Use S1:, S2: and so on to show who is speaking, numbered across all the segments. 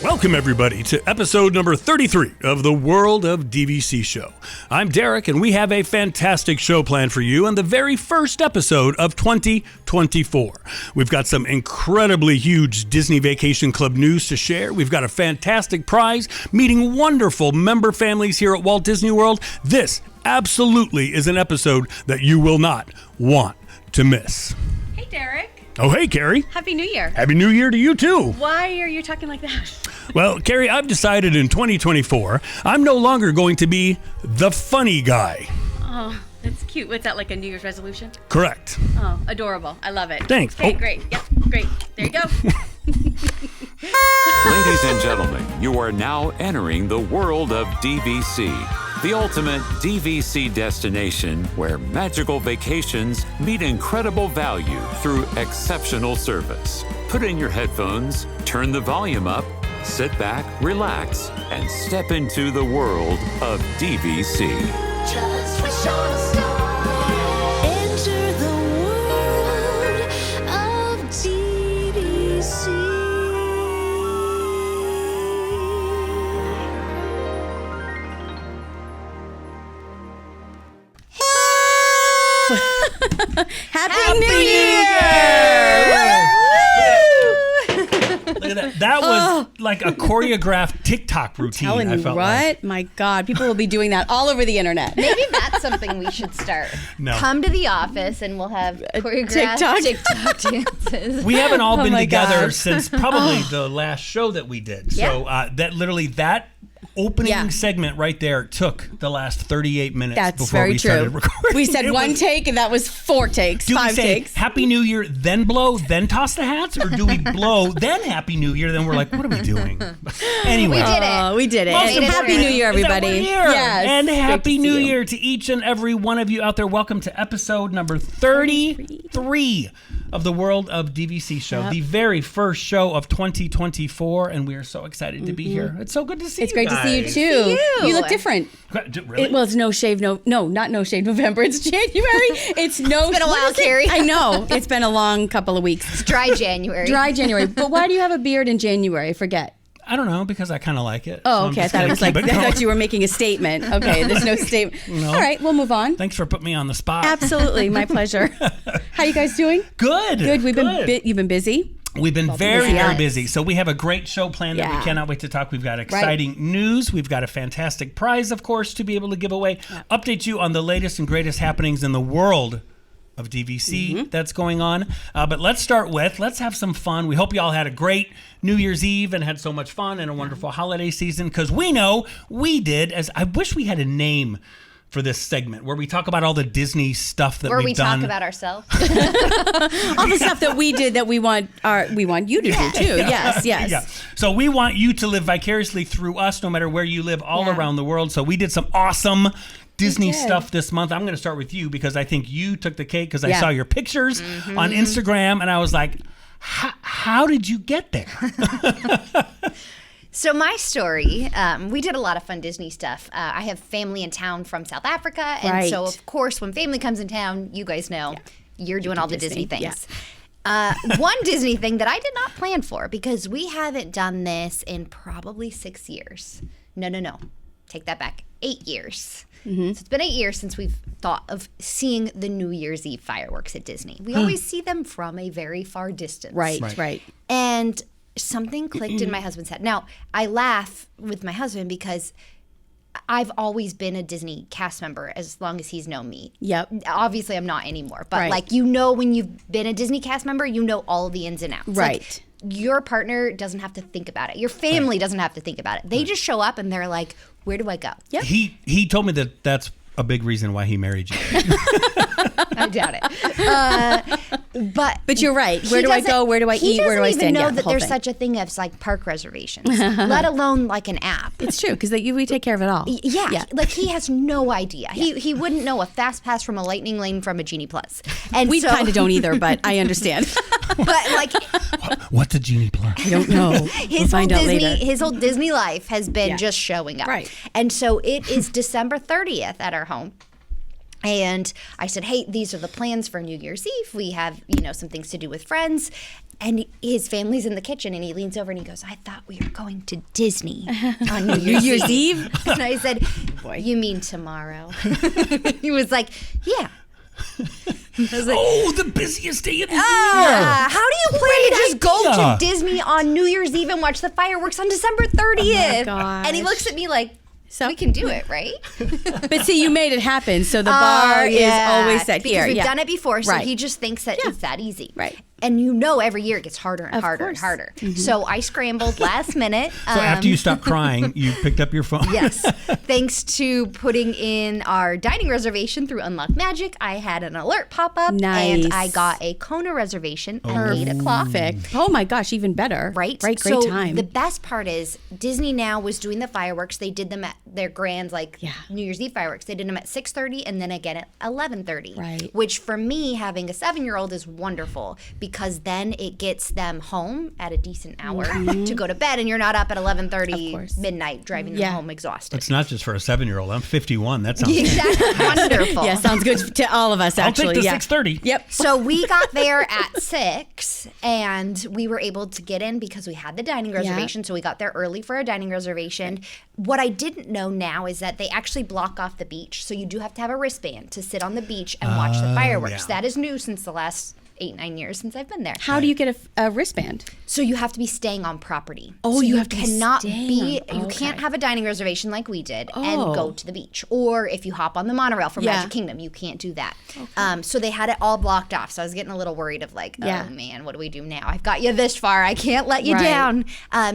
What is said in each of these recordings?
S1: Welcome, everybody, to episode number 33 of the World of DVC show. I'm Derek, and we have a fantastic show planned for you on the very first episode of 2024. We've got some incredibly huge Disney Vacation Club news to share. We've got a fantastic prize, meeting wonderful member families here at Walt Disney World. This absolutely is an episode that you will not want to miss.
S2: Hey, Derek.
S1: Oh, hey, Kerri.
S2: Happy New Year.
S1: Happy New Year to you, too.
S2: Why are you talking like that?
S1: Well, Kerri, I've decided in 2024, I'm no longer going to be the funny guy.
S2: Oh, that's cute. What's that, like a New Year's resolution?
S1: Correct.
S2: Oh, adorable. I love it.
S1: Thanks.
S2: Okay, great. Yep, great. There you go.
S3: Ladies and gentlemen, you are now entering the world of DVC, the ultimate DVC destination where magical vacations meet incredible value through exceptional service. Put in your headphones, turn the volume up, sit back, relax, and step into the world of DVC.
S4: Just wish on a star. Enter the world of DVC.
S2: Happy New Year!
S1: Look at that. That was like a choreographed TikTok routine.
S5: Telling
S1: I
S5: you
S1: felt
S5: what?
S1: like.
S5: My God, people will be doing that all over the internet.
S6: Maybe that's something we should start.
S1: No.
S6: Come to the office and we'll have choreographed TikTok dances.
S1: We haven't all been
S5: my
S1: together
S5: gosh.
S1: since probably the last show that we did. So that opening segment right there took the last 38 minutes
S5: That's
S1: before
S5: very
S1: we
S5: true.
S1: started recording.
S5: We said
S1: It
S5: one
S1: was-
S5: take, and that was 4 takes,
S1: Do we
S5: 5
S1: say
S5: takes.
S1: Happy New Year, then blow, then toss the hats? Or do we blow, then Happy New Year, then we're like, what are we doing? Anyway.
S6: We did it.
S5: We did it.
S1: Most
S5: And Happy
S1: important
S5: New Year,
S1: is that
S5: everybody.
S1: we're here.
S5: Yes.
S1: And
S5: Great
S1: Happy
S5: to
S1: New
S5: see you.
S1: Year to each and every one of you out there. Welcome to episode number 33 of the World of DVC show, the very first show of 2024 , and we are so excited to be here. It's so good to see you.
S5: It's great to see you,
S1: guys.
S5: too.
S6: you.
S5: You look different.
S1: Really?
S5: Well, it's not No Shade November. It's January. It's
S6: been a while, Kerri.
S5: I know. It's been a long couple of weeks.
S6: It's dry January.
S5: Dry January. But why do you have a beard in January? I forget.
S1: I don't know, because I kind of like it.
S5: Oh,
S1: so I'm
S5: okay. I
S1: just
S5: thought it
S1: gonna
S5: was like,
S1: keep
S5: I
S1: going.
S5: thought you were making a statement. Okay, there's no statement.
S1: No.
S5: All right, we'll move on.
S1: Thanks for putting me on the spot.
S5: Absolutely. My pleasure. How you guys doing?
S1: Good.
S5: Good. You've been busy?
S1: We've been very,
S5: busy,
S1: very
S5: yes.
S1: busy. So we have a great show planned that we
S5: Yeah.
S1: cannot wait to talk. We've got exciting news. We've got a fantastic prize, of course, to be able to give away. Update you on the latest and greatest happenings in the world of DVC that's going on. But let's have some fun. We hope you all had a great New Year's Eve and had so much fun and a wonderful holiday season, because we know we did. As I wish we had a name for this segment where we talk about all the Disney stuff that
S6: Where
S1: we've
S6: we
S1: done.
S6: talk about ourselves.
S5: All the stuff that we did that we want you to do too. Yes.
S1: Yeah. So we want you to live vicariously through us, no matter where you live, all around the world. So we did some awesome Disney stuff this month. I'm going to start with you because I think you took the cake, because I saw your pictures on Instagram and I was like, how did you get there?
S6: So my story, we did a lot of fun Disney stuff. I have family in town from South Africa. And so, of course, when family comes in town, you guys know you're doing all the Disney things. One Disney thing that I did not plan for, because we haven't done this in probably 6 years. No. Take that back. 8 years. So it's been 8 years since we've thought of seeing the New Year's Eve fireworks at Disney. We always see them from a very far distance.
S5: Right.
S6: And something clicked in my husband's head. Now, I laugh with my husband because I've always been a Disney cast member as long as he's known me.
S5: Yep.
S6: Obviously, I'm not anymore. But,
S5: Right.
S6: when you've been a Disney cast member, you know all the ins and outs.
S5: Right.
S6: Your partner doesn't have to think about it. Your family doesn't have to think about it. They just show up and they're like, where do I go?
S5: Yep.
S1: He told me that that's a big reason why he married you.
S6: I doubt it. But
S5: you're right. Where do I go? Where do I eat? Where do I stand?
S6: He doesn't even know
S5: Yeah, the
S6: that
S5: whole
S6: there's
S5: thing.
S6: such a thing as like park reservations, let alone like an app.
S5: It's true, because we take care of it all.
S6: Yeah, like he has no idea. He wouldn't know a fast pass from a Lightning Lane from a Genie Plus. And
S5: We
S6: so,
S5: kind of don't either, but I understand.
S6: But like
S1: What's a Genie Plus?
S5: I don't know. We'll
S6: his
S5: find
S6: whole
S5: out
S6: Disney,
S5: later.
S6: his whole Disney life has been
S5: Yeah.
S6: just showing up.
S5: Right.
S6: And so it is December 30th at our home. And I said, hey, these are the plans for New Year's Eve. We have, some things to do with friends. And his family's in the kitchen, and he leans over and he goes, "I thought we were going to Disney on New Year's Eve." And I said, "You mean tomorrow?" He was like, "Yeah." I was like,
S1: the busiest day of the year.
S6: How do you plan to just go to Disney on New Year's Eve and watch the fireworks on December 30th?
S5: gosh.
S6: And he looks at me like, we can do it, right?
S5: But see, you made it happen, so the bar is always set here.
S6: Because we've done it before, so
S5: Right.
S6: he just thinks that it's that easy.
S5: Right.
S6: And every year it gets harder and harder and harder. So I scrambled last minute.
S1: So after you stopped crying, you picked up your phone.
S6: Yes. Thanks to putting in our dining reservation through Unlock Magic, I had an alert pop up.
S5: Nice.
S6: And I got a Kona reservation at 8 o'clock.
S5: Perfect. Oh my gosh, even better.
S6: Right.
S5: Great
S6: so
S5: time.
S6: The best part is Disney now was doing the fireworks. They did them at their grands, like New Year's Eve fireworks. They did them at 6:30 and then again at 11:30.
S5: Right.
S6: Which for me, having a 7-year-old is wonderful because then it gets them home at a decent hour to go to bed, and you're not up at 11:30 midnight driving them home exhausted.
S1: It's not just for a 7-year-old. I'm 51. That sounds
S6: Exactly. Wonderful.
S5: Yeah, sounds good to all of us, actually.
S1: I'll take the 6:30.
S5: Yep.
S6: So we got there at 6, and we were able to get in because we had the dining reservation. So we got there early for a dining reservation. What I didn't know now is that they actually block off the beach. So you do have to have a wristband to sit on the beach and watch the fireworks.
S1: yeah.
S6: That is new since the last 8-9 years since I've been there.
S5: How do you get a wristband?
S6: So you have to be staying on property.
S5: Oh,
S6: so
S5: you have to be
S6: cannot
S5: staying
S6: be.
S5: on-
S6: You can't
S5: okay.
S6: have a dining reservation like we did and
S5: Oh.
S6: go to the beach. Or if you hop on the monorail from Magic Kingdom, you can't do that. So they had it all blocked off. So I was getting a little worried of like, oh man, what do we do now? I've got you this far. I can't let you
S5: Right.
S6: down.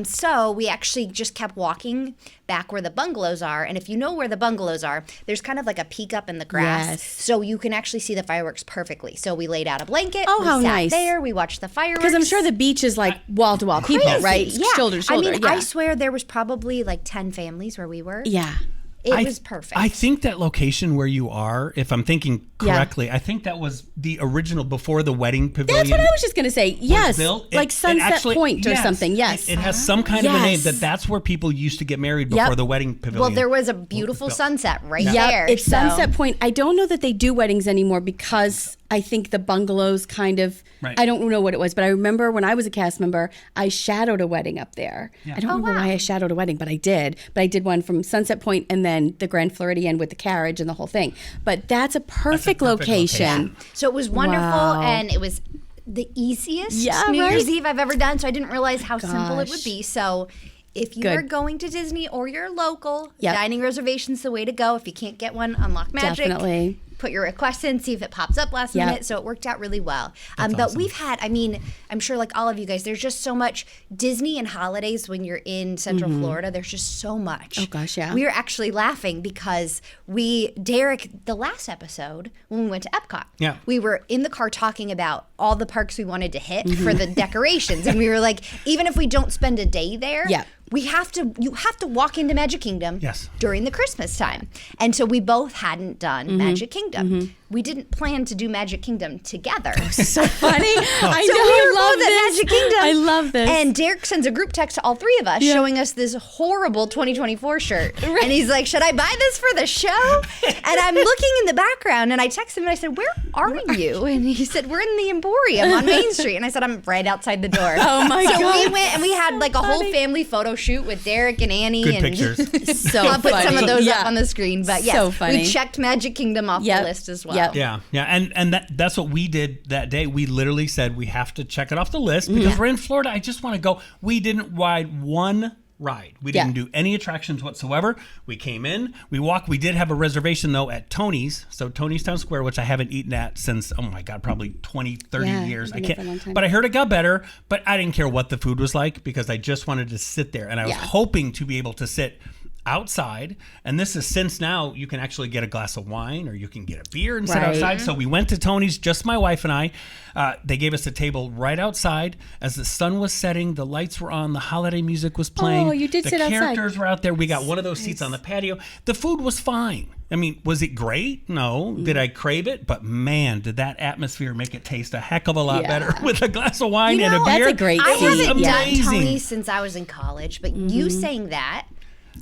S6: So we actually just kept walking back where the bungalows are. And if you know where the bungalows are, there's kind of like a peek up in the grass.
S5: Yes.
S6: So you can actually see the fireworks perfectly. So we laid out a blanket.
S5: Oh,
S6: we
S5: how
S6: sat
S5: nice.
S6: there. We watched the fireworks.
S5: Because I'm sure the beach is like wall-to-wall people,
S6: Crazy.
S5: right?
S6: Yeah.
S5: Shoulder to shoulder.
S6: I mean,
S5: yeah.
S6: I swear there was probably like 10 families where we were.
S5: Yeah.
S6: It was perfect.
S1: I think that location where you are, if I'm thinking correctly, I think that was the original before the wedding pavilion.
S5: That's what I was just going to say. Yes.
S1: built.
S5: Like
S1: It
S5: Sunset
S1: actually-
S5: Point or
S1: yes,
S5: something. Yes.
S1: It has some kind of a name
S5: Yes.
S1: that's where people used to get married before the wedding pavilion.
S6: well, there was a beautiful sunset right
S5: Yep,
S6: there.
S5: it's
S6: so-
S5: Sunset Point. I don't know that they do weddings anymore because I think the bungalows kind of,
S1: Right.
S5: I don't know what it was, but I remember when I was a cast member, I shadowed a wedding up there. I don't remember why I shadowed a wedding, but I did. But I did one from Sunset Point and then the Grand Floridian with the carriage and the whole thing. But that's a perfect location.
S6: So it was wonderful,
S5: Wow.
S6: and it was the easiest
S5: Yeah,
S6: New
S5: right?
S6: Year's Eve I've ever done. So I didn't realize how simple it would
S5: Gosh.
S6: be. So if you
S5: Good.
S6: are going to Disney or you're local,
S5: Yep.
S6: dining reservation's the way to go. If you can't get one, Unlock Magic.
S5: Definitely.
S6: Put your request in, see if it pops up last
S5: Yep.
S6: minute. So it worked out really well. But we've had, I mean, I'm sure like all of you guys, there's just so much Disney and holidays when you're in Central Florida. There's just so much.
S5: Oh, gosh, yeah.
S6: We were actually laughing because Derek, the last episode when we went to Epcot, we were in the car talking about all the parks we wanted to hit for the decorations. And we were like, even if we don't spend a day there, you have to walk into Magic Kingdom during the Christmas time. And so we both hadn't done Magic Kingdom. We didn't plan to do Magic Kingdom together.
S5: So funny. I
S6: So
S5: know.
S6: we were
S5: I love
S6: both at
S5: this.
S6: Magic Kingdom.
S5: I love this.
S6: And Derek sends a group text to all three of us showing us this horrible 2024 shirt. And he's like, should I buy this for the show? And I'm looking in the background and I text him and I said, where are you? And he said, we're in the Emporium on Main Street. And I said, I'm right outside the door.
S5: Oh my
S6: so
S5: God.
S6: we went and we had like a whole family photo shoot with Derek and Annie.
S1: Good
S6: and
S1: pictures.
S5: So
S6: I'll put some of those
S5: Yeah.
S6: up on the screen. But yes,
S5: So funny.
S6: we checked Magic Kingdom off the list as well.
S5: Yep.
S1: Yeah. And that's what we did that day. We literally said we have to check it off the list because we're in Florida. I just want to go. We didn't ride one ride. We didn't do any attractions whatsoever. We came in, we walked. We did have a reservation though at Tony's. So Tony's Town Square, which I haven't eaten at since, oh my God, probably 20, 30 years. I
S5: been there for a long
S1: can't,
S5: time.
S1: but I heard it got better, but I didn't care what the food was like because I just wanted to sit there. And I was hoping to be able to sit outside, and this is since now you can actually get a glass of wine or you can get a beer and sit outside. So we went to Tony's, just my wife and I. They gave us a table right outside as the sun was setting, the lights were on, the holiday music was playing.
S5: Oh, you did
S1: the
S5: sit outside.
S1: characters were out there. We got one of those seats on the patio. The food was fine. I mean, was it great? No. Did I crave it? But man, did that atmosphere make it taste a heck of a lot better with a glass of wine and a beer.
S5: That's a great
S6: I
S5: seat.
S6: haven't done
S1: Amazing.
S6: Tony's since I was in college, but you saying that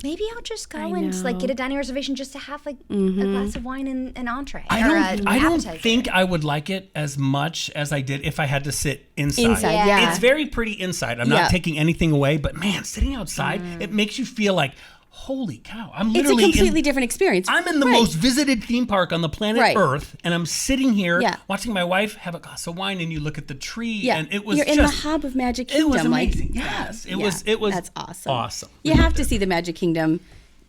S6: Maybe I'll just go
S5: I
S6: and like
S5: know.
S6: get a dining reservation just to have like a glass of wine and an entree.
S1: I don't
S6: appetizer.
S1: think I would like it as much as I did if I had to sit inside.
S5: Inside, yeah.
S1: It's very pretty inside. I'm not taking anything away, but man, sitting outside, it makes you feel like, holy cow, I'm
S5: It's a
S1: literally
S5: completely different experience.
S1: I'm in the most visited theme park on the planet
S5: Right.
S1: Earth, and I'm sitting here
S5: Yeah.
S1: watching my wife have a glass of wine, and you look at the tree,
S5: Yeah,
S1: and it was
S5: you're
S1: just
S5: in the hub of Magic Kingdom.
S1: It was
S5: like-
S1: amazing. Yes, it was.
S5: That's awesome.
S1: Awesome.
S5: You have to see the Magic Kingdom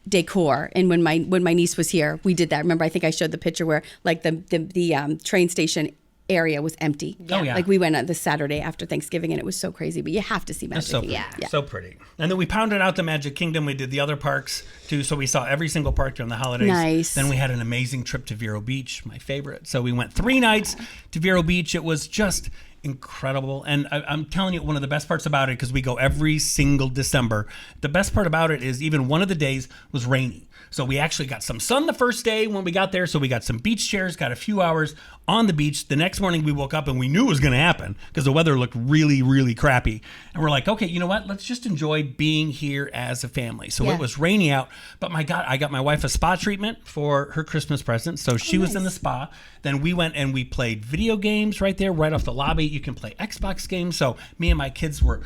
S5: decor. And when my niece was here, we did that. Remember, I think I showed the picture where like the train station area was empty.
S1: Oh, yeah.
S5: Like we went on this Saturday after Thanksgiving, and it was so crazy. But you have to see Magic
S1: So
S5: Kingdom.
S1: pretty. So pretty. And then we pounded out the Magic Kingdom. We did the other parks too. So we saw every single park during the holidays.
S5: Nice.
S1: Then we had an amazing trip to Vero Beach, my favorite. So we went 3 nights to Vero Beach. It was just incredible. And I'm telling you, one of the best parts about it, because we go every single December, the best part about it is even one of the days was rainy. So we actually got some sun the first day when we got there. So we got some beach chairs, got a few hours on the beach. The next morning we woke up and we knew it was going to happen because the weather looked really, really crappy. And we're like, okay, you know what? Let's just enjoy being here as a family. So it was rainy out, but my God, I got my wife a spa treatment for her Christmas present. So she was in the spa. Then we went and we played video games right there, right off the lobby. You can play Xbox games. So me and my kids were,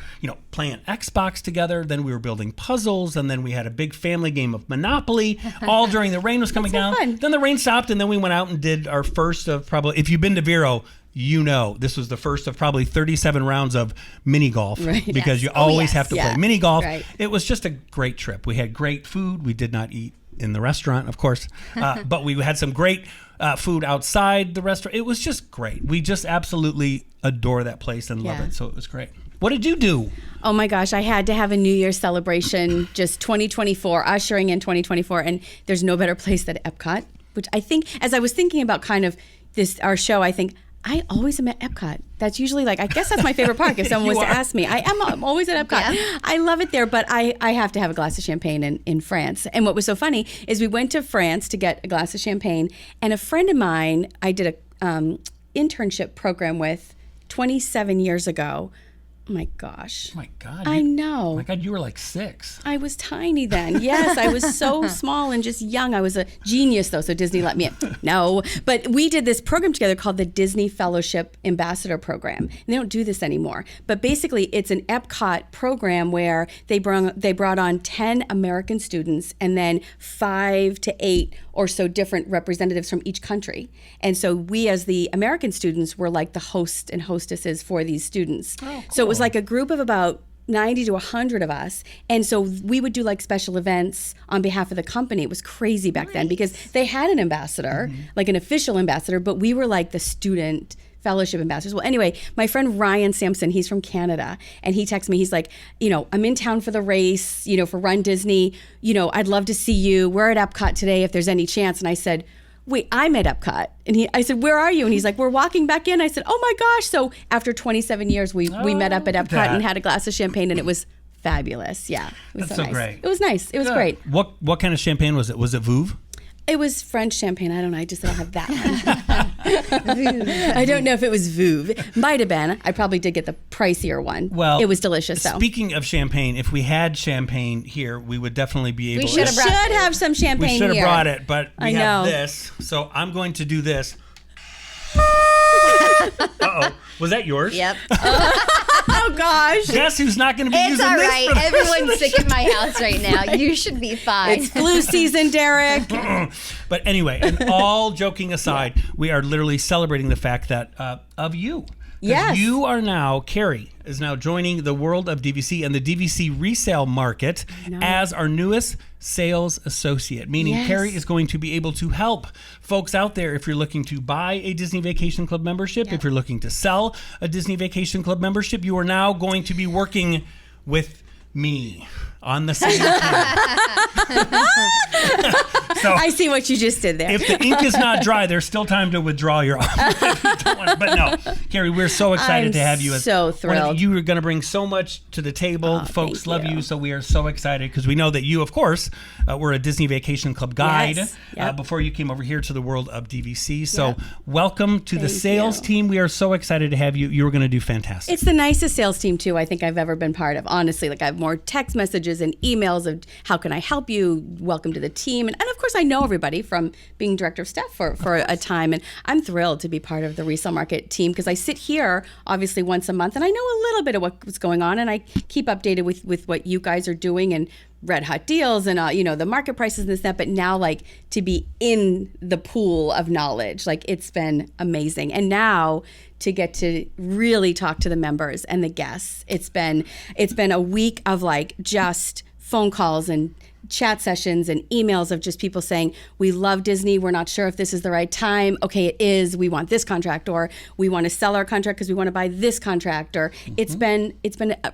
S1: playing Xbox together. Then we were building puzzles. And then we had a big family game of Monopoly all during the rain was coming down.
S5: fun.
S1: Then the rain stopped. And then we went out and did our first of probably, if you've been to Vero, this was the first of probably 37 rounds of mini golf because you always have to play mini golf.
S5: Right.
S1: It was just a great trip. We had great food. We did not eat in the restaurant, of course, but we had some great food outside the restaurant. It was just great. We just absolutely adore that place and love it. So it was great. What did you do?
S5: Oh my gosh, I had to have a New Year's celebration, just 2024, ushering in 2024, and there's no better place than Epcot, which I think, as I was thinking about kind of our show, I think, I always am at Epcot. That's usually I guess that's my favorite park if someone was to ask me. I'm always at Epcot. Yeah. I love it there, but I have to have a glass of champagne in France. And what was so funny is we went to France to get a glass of champagne, and a friend of mine I did a internship program with 27 years ago. Oh my gosh.
S1: Oh my God.
S5: I know.
S1: Oh my God, you were like 6.
S5: I was tiny then. Yes, I was so small and just young. I was a genius though, so Disney let me in. No, but we did this program together called the Disney Fellowship Ambassador Program. And they don't do this anymore. But basically, it's an Epcot program where they brought on 10 American students and then 5 to 8 or so different representatives from each country. And so we as the American students were like the hosts and hostesses for these students. Oh, cool. So it was like a group of about 90 to 100 of us. And so we would do like special events on behalf of the company. It was crazy back then because they had an ambassador, like an official ambassador, but we were like the student fellowship ambassadors. Well, anyway, my friend Ryan Sampson, he's from Canada, and he texted me, he's like, I'm in town for the race, for Run Disney, I'd love to see you. We're at Epcot today if there's any chance. And I said, wait, I'm at Epcot. And I said, where are you? And he's like, we're walking back in. I said, oh my gosh. So after 27 years, we met up at Epcot and had a glass of champagne, and it was fabulous. Yeah. It was
S1: That's so
S5: nice.
S1: great.
S5: It was nice. It was great.
S1: What kind of champagne was it? Was it Veuve?
S5: It was French champagne. I don't know. I just don't have that one. I don't know if it was Veuve. Might have been. I probably did get the pricier one. Well, it was delicious though.
S1: Speaking of champagne, if we had champagne here, we would definitely be able to.
S5: We should have some champagne here.
S1: We should have brought it, but we have this. So I'm going to do this. Uh-oh. Was that yours?
S6: Yep.
S5: Oh gosh.
S1: Guess who's not going to be
S6: it's
S1: using
S6: all
S1: this?
S6: It's all right. Everyone's sick in my house right now. You should be fine.
S5: It's flu season, Derek.
S1: But anyway, and all joking aside, we are literally celebrating the fact that of you.
S5: Yes.
S1: You are now, Kerri is now joining the World of DVC and the DVC Resale Market as our newest sales associate, meaning Kerri is going to be able to help folks out there if you're looking to buy a Disney Vacation Club membership, if you're looking to sell a Disney Vacation Club membership, you are now going to be working with me on the same team. So
S5: I see what you just did there.
S1: If the ink is not dry, there's still time to withdraw your offer. But no, Kerri, we're so excited to have you.
S5: So thrilled.
S1: You are going to bring so much to the table. Folks love you, so we are so excited because we know that you, of course, were a Disney Vacation Club guide before you came over here to the World of DVC. So welcome to the sales team. We are so excited to have you. You're going to do fantastic.
S5: It's the nicest sales team, too, I think I've ever been part of. Honestly, I have more text messages messages and emails of how can I help you? Welcome to the team. And of course, I know everybody from being director of staff for a time. And I'm thrilled to be part of the resale market team because I sit here obviously once a month and I know a little bit of what's going on and I keep updated with what you guys are doing and red hot deals and the market prices and this that. But now like to be in the pool of knowledge, like it's been amazing. And now to get to really talk to the members and the guests, it's been a week of like just phone calls and chat sessions and emails of just people saying, we love Disney. We're not sure if this is the right time. Okay, it is. We want this contract, or we want to sell our contract because we want to buy this contract. Or it's been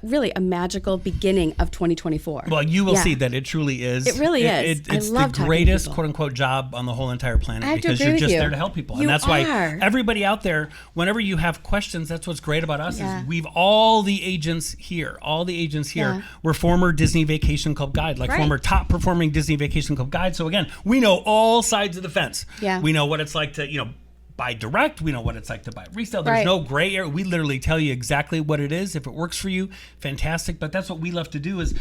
S5: really a magical beginning of 2024.
S1: Well, you will see that it truly is.
S5: It really is.
S1: It's
S5: I love
S1: the greatest quote unquote job on the whole entire planet because you're just there to help people. And that's why everybody out there, whenever you have questions, that's what's great about us is we've all the agents here, we're former Disney Vacation Club guide, like former top performing Disney Vacation Club guide. So again, we know all sides of the fence. Yeah. We know what it's like to, buy direct. We know what it's like to buy resale. There's no gray area. We literally tell you exactly what it is. If it works for you, fantastic. But that's what we love to do is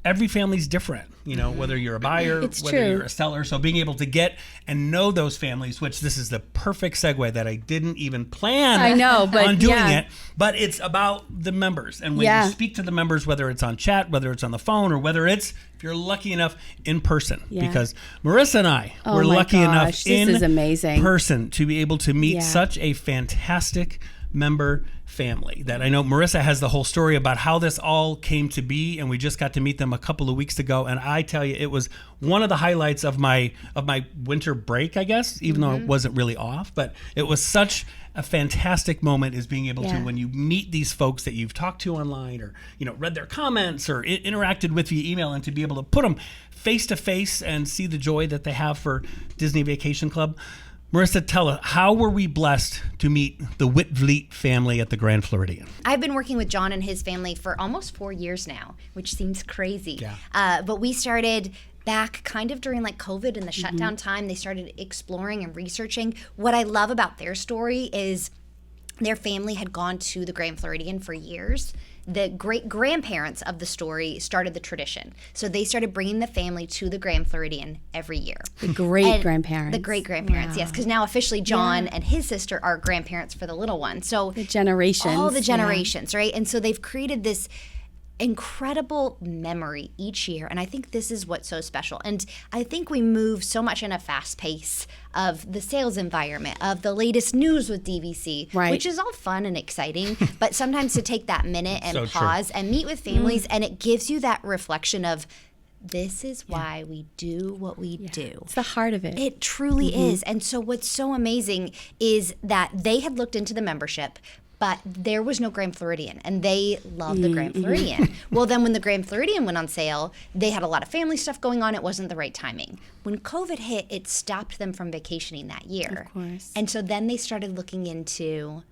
S1: every family's different, whether you're a buyer, whether you're a seller. So being able to get and know those families, which this is the perfect segue that I didn't even plan on doing it, but it's about the members. And when you speak to the members, whether it's on chat, whether it's on the phone, or whether it's, if you're lucky enough, in person, because Marissa and I were lucky enough in person to be able to meet such a fantastic member family that I know Marissa has the whole story about how this all came to be, and we just got to meet them a couple of weeks ago, and I tell you, it was one of the highlights of my winter break, I guess, even though it wasn't really off, but it was such a fantastic moment is being able to, when you meet these folks that you've talked to online or read their comments or interacted with via email, and to be able to put them face to face and see the joy that they have for Disney Vacation Club. Marissa, tell us, how were we blessed to meet the Witvliet family at the Grand Floridian?
S6: I've been working with John and his family for almost 4 years now, which seems crazy. Yeah. But we started back kind of during like COVID and the shutdown time. They started exploring and researching. What I love about their story is their family had gone to the Grand Floridian for years. The great-grandparents of the story started the tradition. So they started bringing the family to the Grand Floridian every year.
S5: The great-grandparents.
S6: The great-grandparents, yes. Because now officially John and his sister are grandparents for the little one. So
S5: the generations.
S6: All the generations, right? And so they've created this incredible memory each year, and I think this is what's so special. And I think we move so much in a fast pace of the sales environment, of the latest news with DVC, which is all fun and exciting, but sometimes to take that minute and pause and meet with families, and it gives you that reflection of, this is why we do what we do.
S5: It's the heart of it.
S6: It truly is. And so what's so amazing is that they had looked into the membership, but there was no Grand Floridian, and they love the Grand Floridian. Well, then when the Grand Floridian went on sale, they had a lot of family stuff going on. It wasn't the right timing. When COVID hit, it stopped them from vacationing that year.
S5: Of course.
S6: And so then they started looking into,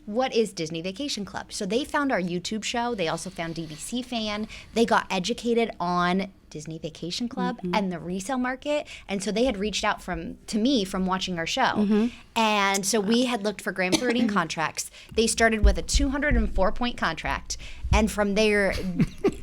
S6: what is Disney Vacation Club? So they found our YouTube show. They also found DVC Fan. They got educated on Disney Vacation Club and the resale market. And so they had reached out to me from watching our show. And so we had looked for Grand Floridian contracts. They started with a 204-point contract. And from there,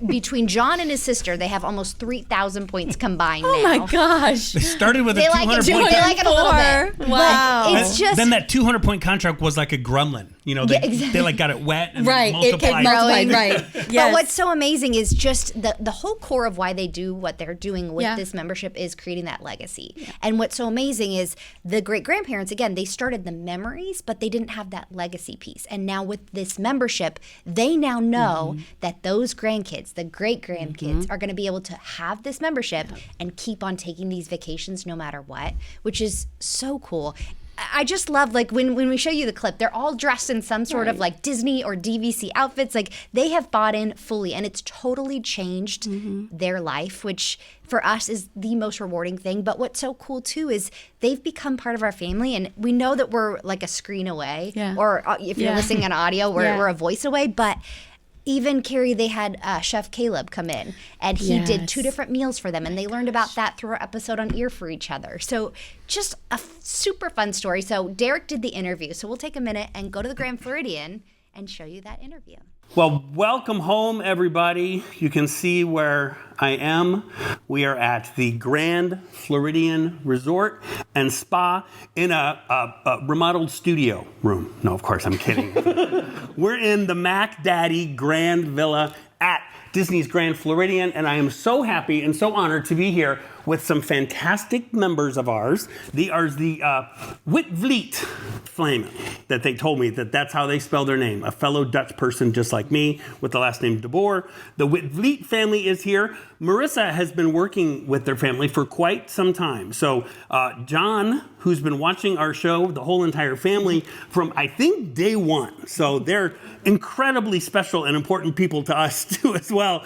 S6: between John and his sister, they have almost 3,000 points combined now.
S5: Oh my gosh.
S1: They started with a 200-point
S6: They like it a little bit.
S5: Wow.
S6: But it's just...
S1: Then that 200-point contract was like a gremlin. They like got it wet and multiplied.
S5: It kept multiplying,
S6: Yes. But what's so amazing is just the whole core of why they do what they're doing with this membership is creating that legacy. Yeah. And what's so amazing is the great-grandparents, again, they started the memories, but they didn't have that legacy piece. And now with this membership, they now know that those grandkids, the great-grandkids, are going to be able to have this membership and keep on taking these vacations no matter what, which is so cool. I just love, like, when we show you the clip, they're all dressed in some sort of, like, Disney or DVC outfits. Like, they have bought in fully, and it's totally changed their life, which for us is the most rewarding thing. But what's so cool, too, is they've become part of our family, and we know that we're, like, a screen away. Yeah. Or if you're listening on audio, we're a voice away. But even Kerri, they had Chef Caleb come in, and he did 2 different meals for them, and they learned about that through our episode on Ear for Each Other. So just a super fun story. So Derek did the interview. So we'll take a minute and go to the Grand Floridian and show you that interview.
S1: Well, welcome home, everybody. You can see where I am. We are at the Grand Floridian Resort and Spa in a remodeled studio room. No, of course, I'm kidding. We're in the Mac Daddy Grand Villa at Disney's Grand Floridian, and I am so happy and so honored to be here with some fantastic members of ours. They are the Witvliet family that they told me that's how they spell their name. A fellow Dutch person just like me with the last name De Boer. The Witvliet family is here. Marissa has been working with their family for quite some time. So John, who's been watching our show, the whole entire family from, I think, day one. So they're incredibly special and important people to us too as well.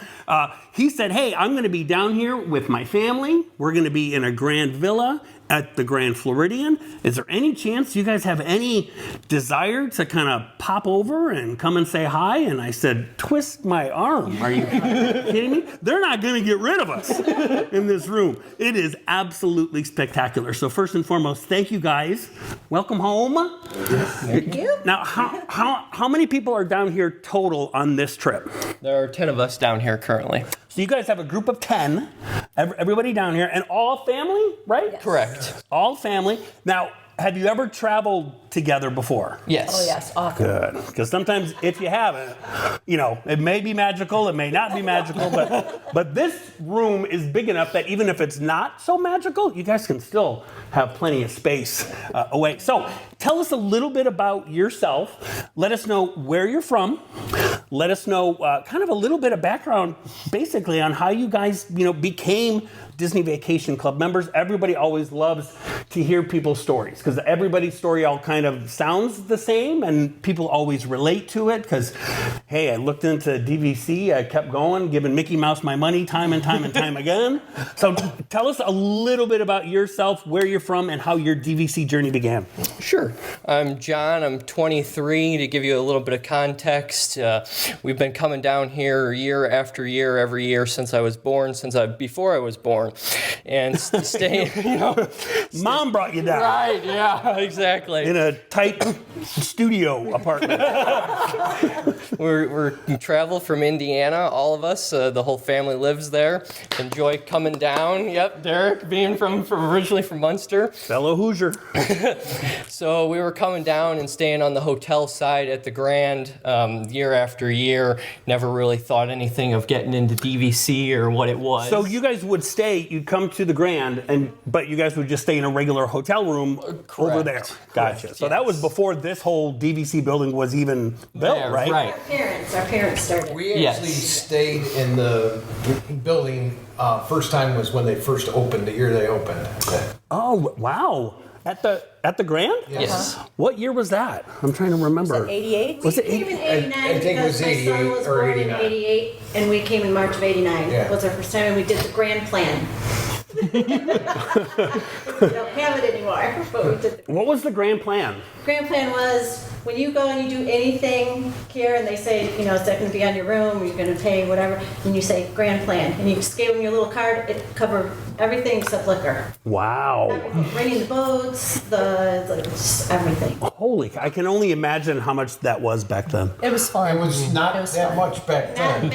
S1: He said, hey, I'm going to be down here with my family. We're going to be in a grand villa at the Grand Floridian. Is there any chance you guys have any desire to kind of pop over and come and say hi? And I said, twist my arm. Are you kidding me? They're not going to get rid of us in this room. It is absolutely spectacular. So first and foremost, thank you guys. Welcome home.
S7: Thank you.
S1: Now, how many people are down here total on this trip?
S7: There are 10 of us down here currently.
S1: So you guys have a group of 10, everybody down here, and all family, right?
S7: Yes. Correct.
S1: All family. Now, have you ever traveled together before?
S7: Yes.
S8: Oh, yes. Often.
S1: Good. Because sometimes if you haven't, it may be magical, it may not be magical, but this room is big enough that even if it's not so magical, you guys can still have plenty of space away. So tell us a little bit about yourself. Let us know where you're from. Let us know kind of a little bit of background, basically, on how you guys, became Disney Vacation Club members. Everybody always loves to hear people's stories because everybody's story all kind of sounds the same and people always relate to it because, hey, I looked into DVC, I kept going, giving Mickey Mouse my money time and time and time again. So tell us a little bit about yourself, where you're from, and how your DVC journey began.
S7: Sure. I'm John. I'm 23. To give you a little bit of context, we've been coming down here year after year, every year since I was born, before I was born. And staying,
S1: Mom brought you down.
S7: Right, yeah, exactly.
S1: In a tight studio apartment.
S7: We're travel from Indiana, all of us. The whole family lives there. Enjoy coming down. Yep, Derek being from originally from Munster.
S1: Fellow Hoosier.
S7: So we were coming down and staying on the hotel side at the Grand year after year. Never really thought anything of getting into DVC or what it was.
S1: So you guys would stay, you'd come to the Grand, but you guys would just stay in a regular hotel room over there. Gotcha.
S7: Correct,
S1: So that was before this whole DVC building was even built,
S7: There,
S1: right?
S7: Right.
S8: Our parents started.
S9: We actually stayed in the building. First time was when they first opened, the year they opened.
S1: Oh, wow. At the Grand?
S7: Yes.
S1: What year was that? I'm trying to remember.
S8: 88?
S1: Was it
S10: We came in 89
S9: I think it was
S10: because my son
S9: 88
S10: was
S9: or
S10: born
S9: 89.
S10: in 88, and we came in March of 89.
S9: Yeah.
S10: Was our first time, and we did the grand plan. We don't have it anymore, but we did the
S1: What was the grand plan?
S10: grand plan was when you go and you do anything here and they say, is that going to be on your room, or you're going to pay whatever, and you say grand plan, and you just gave them your little card, it covered everything except liquor.
S1: Wow.
S10: Renting the boats, just everything.
S1: Holy, I can only imagine how much that was back then.
S8: It was fun.
S9: It was not
S8: It was
S9: that
S8: fun.
S9: much back then.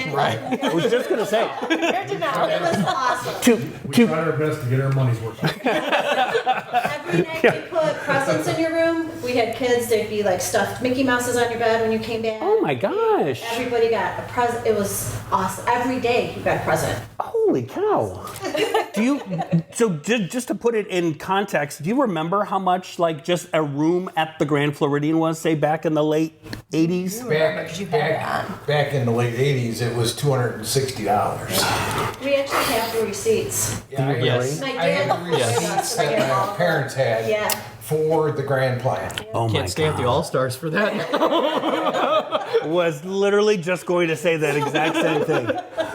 S1: I was just going to say.
S10: Compared to now, it was awesome.
S11: We tried our best to get our money's worth.
S10: Every night we put presents in your room. We had kids, they'd be like stuffed Mickey Mouses on your bed when you came back.
S1: Oh my gosh.
S10: Everybody got a present. It was awesome. Every day you got a present.
S1: Holy cow. Just to put it in context, do you remember how much just a room at the Grand Floridian was, say back in the late 80s?
S9: Back in the late 80s, it was $260.
S10: We actually have the receipts.
S9: Yeah, I
S7: Yes.
S10: My
S9: I have
S10: dad
S9: the receipts that my parents had
S10: Yeah.
S9: for the grand plan.
S1: Oh my
S7: Can't stay at the All-Stars for that.
S1: Was literally just going to say that exact same thing.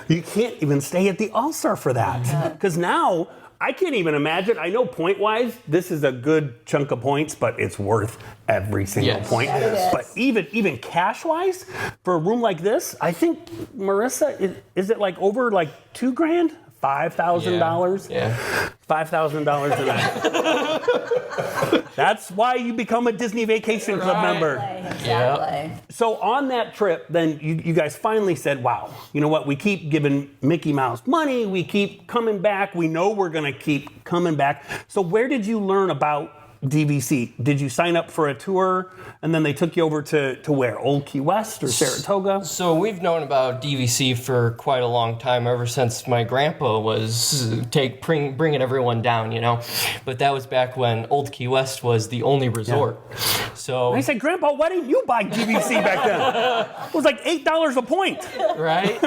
S1: You can't even stay at the All-Star for that. Because now, I can't even imagine. I know point-wise, this is a good chunk of points, but it's worth every single point. But even cash-wise, for a room like this, I think, Marissa, is it over $2,000? $5,000?
S7: Yeah.
S1: $5,000 a night. That's why you become a Disney Vacation Club member.
S6: Exactly.
S1: So on that trip, then you guys finally said, wow, you know what? We keep giving Mickey Mouse money. We keep coming back. We know we're going to keep coming back. So where did you learn about DVC? Did you sign up for a tour and then they took you over to where? Old Key West or Saratoga?
S7: So we've known about DVC for quite a long time, ever since my grandpa was bringing everyone down, you know. But that was back when Old Key West was the only resort.
S1: Yeah.
S7: So
S1: I said, Grandpa, why didn't you buy DVC back then? It was like $8 a point.
S7: Right?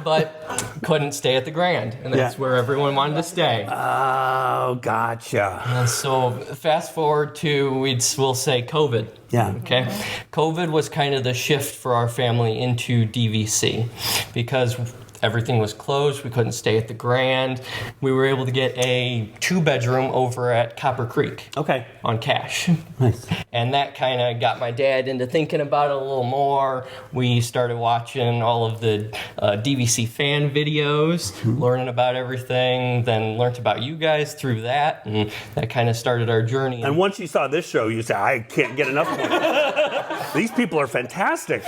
S7: But couldn't stay at the Grand, and that's where everyone wanted to stay.
S1: Oh, gotcha.
S7: And so fast forward to, we'll say COVID.
S1: Yeah.
S7: Okay. COVID was kind of the shift for our family into DVC because everything was closed. We couldn't stay at the Grand. We were able to get a 2-bedroom over at Copper Creek.
S1: Okay.
S7: On cash.
S1: Nice.
S7: And that kind of got my dad into thinking about it a little more. We started watching all of the DVC fan videos, learning about everything, then learned about you guys through that, and that kind of started our journey.
S1: And once you saw this show, you said, I can't get enough points. These people are fantastic.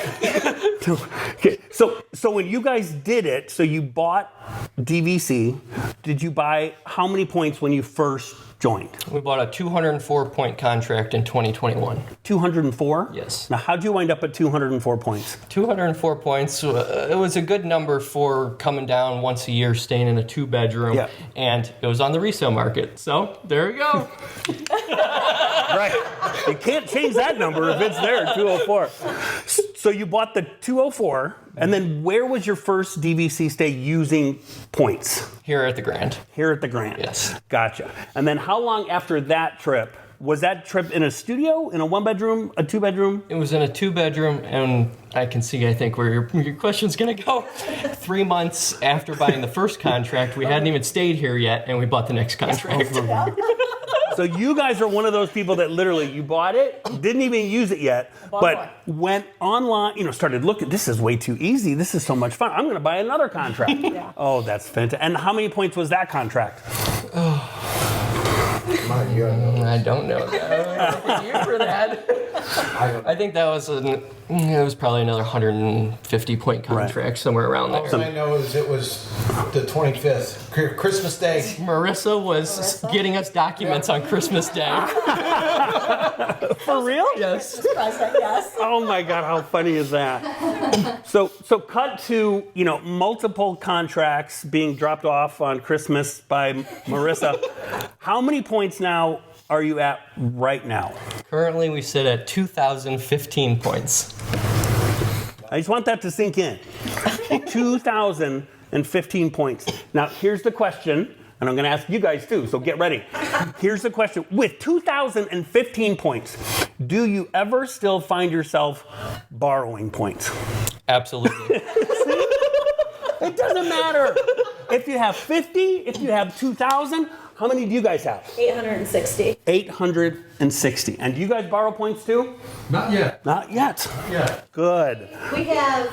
S1: Okay. So when you guys did it, so you bought DVC, did you buy how many points when you first joined?
S7: We bought a 204-point contract in 2021.
S1: 204?
S7: Yes.
S1: Now, how'd you wind up at 204 points?
S7: 204 points. It was a good number for coming down once a year, staying in a 2-bedroom, and it was on the resale market. So there you go.
S1: Right. You can't change that number if it's there, 204. So you bought the 204, and then where was your first DVC stay using points?
S7: Here at the Grand.
S1: Here at the Grand.
S7: Yes.
S1: Gotcha. And then how long after that trip? Was that trip in a studio, in a 1-bedroom, a 2-bedroom?
S7: It was in a 2-bedroom, and I can see, I think, where your question's going to go. 3 months after buying the first contract, we hadn't even stayed here yet, and we bought the next contract.
S1: So you guys are one of those people that literally, you bought it, didn't even use it yet, but went online, started looking, this is way too easy, this is so much fun, I'm going to buy another contract. Oh, that's fantastic. And how many points was that contract?
S7: I don't know. A year for that. I think that was it was probably another 150-point contract, somewhere around there.
S9: All I know is it was the 25th, Christmas Day.
S7: Marissa was getting us documents on Christmas Day.
S1: For real?
S7: Yes.
S10: Yes.
S1: Oh my God, how funny is that? So cut to, multiple contracts being dropped off on Christmas by Marissa. How many points now are you at right now?
S7: Currently, we sit at 2,015 points.
S1: I just want that to sink in. 2,015 points. Now, here's the question, and I'm going to ask you guys too, so get ready. Here's the question. With 2,015 points, do you ever still find yourself borrowing points?
S7: Absolutely.
S1: It doesn't matter. If you have 50, if you have 2,000, how many do you guys have?
S10: 860.
S1: 860. And do you guys borrow points too?
S11: Not yet.
S1: Not yet.
S11: Yeah.
S10: We
S1: Good.
S10: have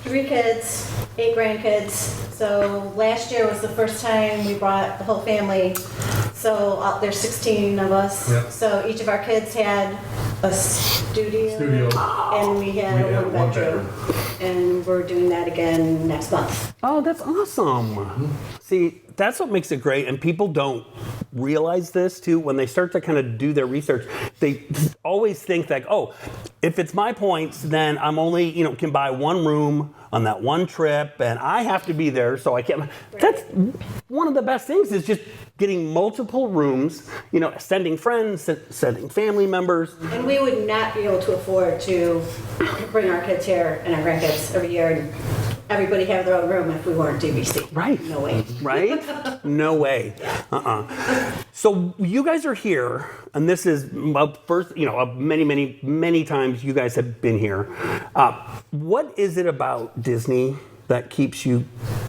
S10: 3 kids, 8 grandkids. So last year was the first time we brought the whole family. So there's 16 of us.
S11: Yep.
S10: So each of our kids had a studio. And we had a 1-bedroom. And we're doing that again next month.
S1: Oh, that's awesome. See, that's what makes it great, and people don't realize this too. When they start to kind of do their research, they always think like, oh, if it's my points, then I'm only, can buy one room on that one trip, and I have to be there, so I can't. That's one of the best things is just getting multiple rooms, sending friends, sending family members.
S10: And we would not be able to afford to bring our kids here and our grandkids every year and everybody have their own room if we weren't DVC.
S1: Right.
S10: No way.
S1: Right? No way. So you guys are here, and this is first, many times you guys have been here. What is it about Disney that keeps you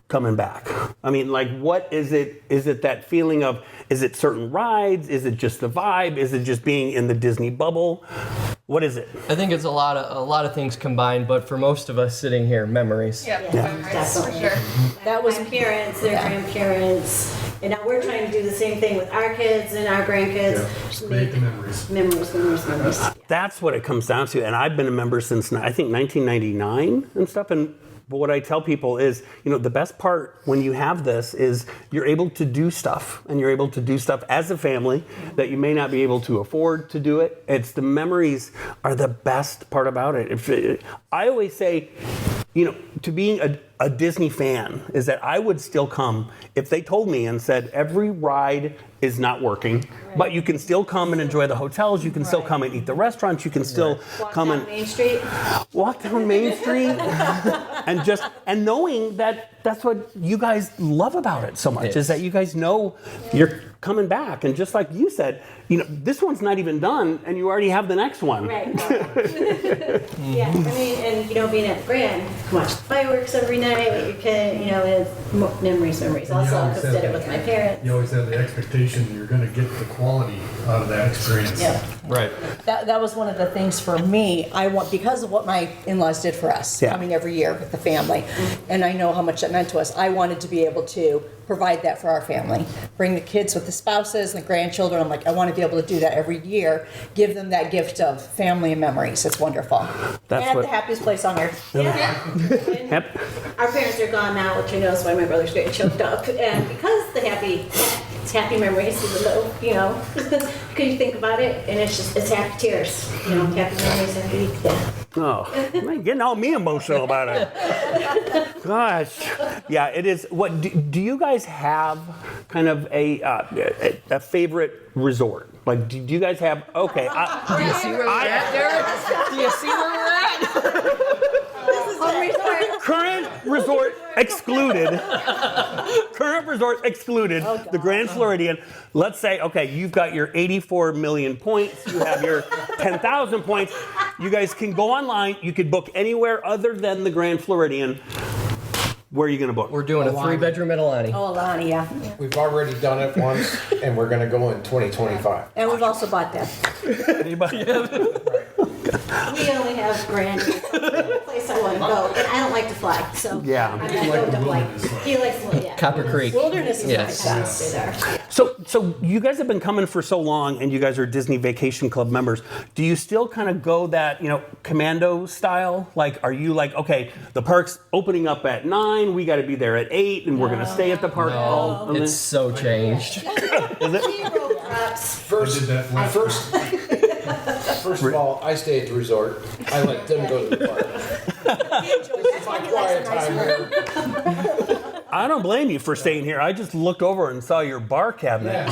S1: coming back? I mean, what is it? Is it that feeling of, is it certain rides? Is it just the vibe? Is it just being in the Disney bubble? What is it?
S7: I think it's a lot of things combined, but for most of us sitting here, memories.
S2: Yep.
S10: Definitely.
S2: For sure.
S10: That was parents, their grandparents, And now we're trying to do the same thing with our kids and our grandkids. Just
S11: Create the memories.
S10: Memories.
S1: That's what it comes down to. And I've been a member since, I think, 1999 and stuff. But what I tell people is, the best part when you have this is you're able to do stuff, and you're able to do stuff as a family that you may not be able to afford to do it. It's the memories are the best part about it. I always say, to being a Disney fan is that I would still come if they told me and said every ride is not working, but you can still come and enjoy the hotels. You can still come and eat the restaurants. You can still come and walk down Main Street, and knowing that that's what you guys love about it so much is that you guys know you're coming back. And just like you said, this one's not even done, and you already have the next one.
S10: Right. Yeah, I mean, and being at the Grand, watch the fireworks every night with your kid. It's memories. Also, because I did it with my parents.
S11: You always have the expectation you're going to get the quality out of that experience.
S8: Yeah.
S7: Right.
S8: That was one of the things for me. I want, because of what my in-laws did for us, coming every year with the family, and I know how much that meant to us. I wanted to be able to provide that for our family. Bring the kids with the spouses and the grandchildren. I'm like, I want to be able to do that every year. Give them that gift of family and memories. It's wonderful.
S10: That's
S8: the happiest place on earth.
S10: Yeah. Our parents are gone now, which I know is why my brother's getting choked up. And because the happy memories, even though, because you think about it, and it's happy tears. Happy memories, happy.
S1: Oh, man, getting all me emotional about it. Gosh. Yeah, it is. What do you guys have kind of a favorite resort? Like, do you guys have, okay.
S12: Do you see where we're at, Derek? Do you see where we're at?
S1: Current resort excluded. Current resort excluded. The Grand Floridian. Let's say, okay, you've got your 84 million points. You have your 10,000 points. You guys can go online. You could book anywhere other than the Grand Floridian. Where are you going to book?
S7: We're doing a 3-bedroom at Alani.
S8: Oh, Alani, yeah.
S9: We've already done it once, and we're going to go in 2025.
S8: And we've also bought that.
S1: Anybody?
S10: We only have Grand. It's the place I want to go, and I don't like to fly, so
S1: Yeah.
S10: I'm going to go to like. He likes to fly.
S7: Copper Creek.
S10: Wilderness is
S7: Yes.
S10: my best. There.
S1: So you guys have been coming for so long, and you guys are Disney Vacation Club members. Do you still kind of go that, commando style? Like, are you like, okay, the park's opening up at 9, we got to be there at 8, and we're going to stay at the park all
S7: It's so changed.
S1: Is it?
S9: First of all, I stay at the resort. I let them go to the park. This is my quiet time here.
S1: I don't blame you for staying here. I just looked over and saw your bar cabinet.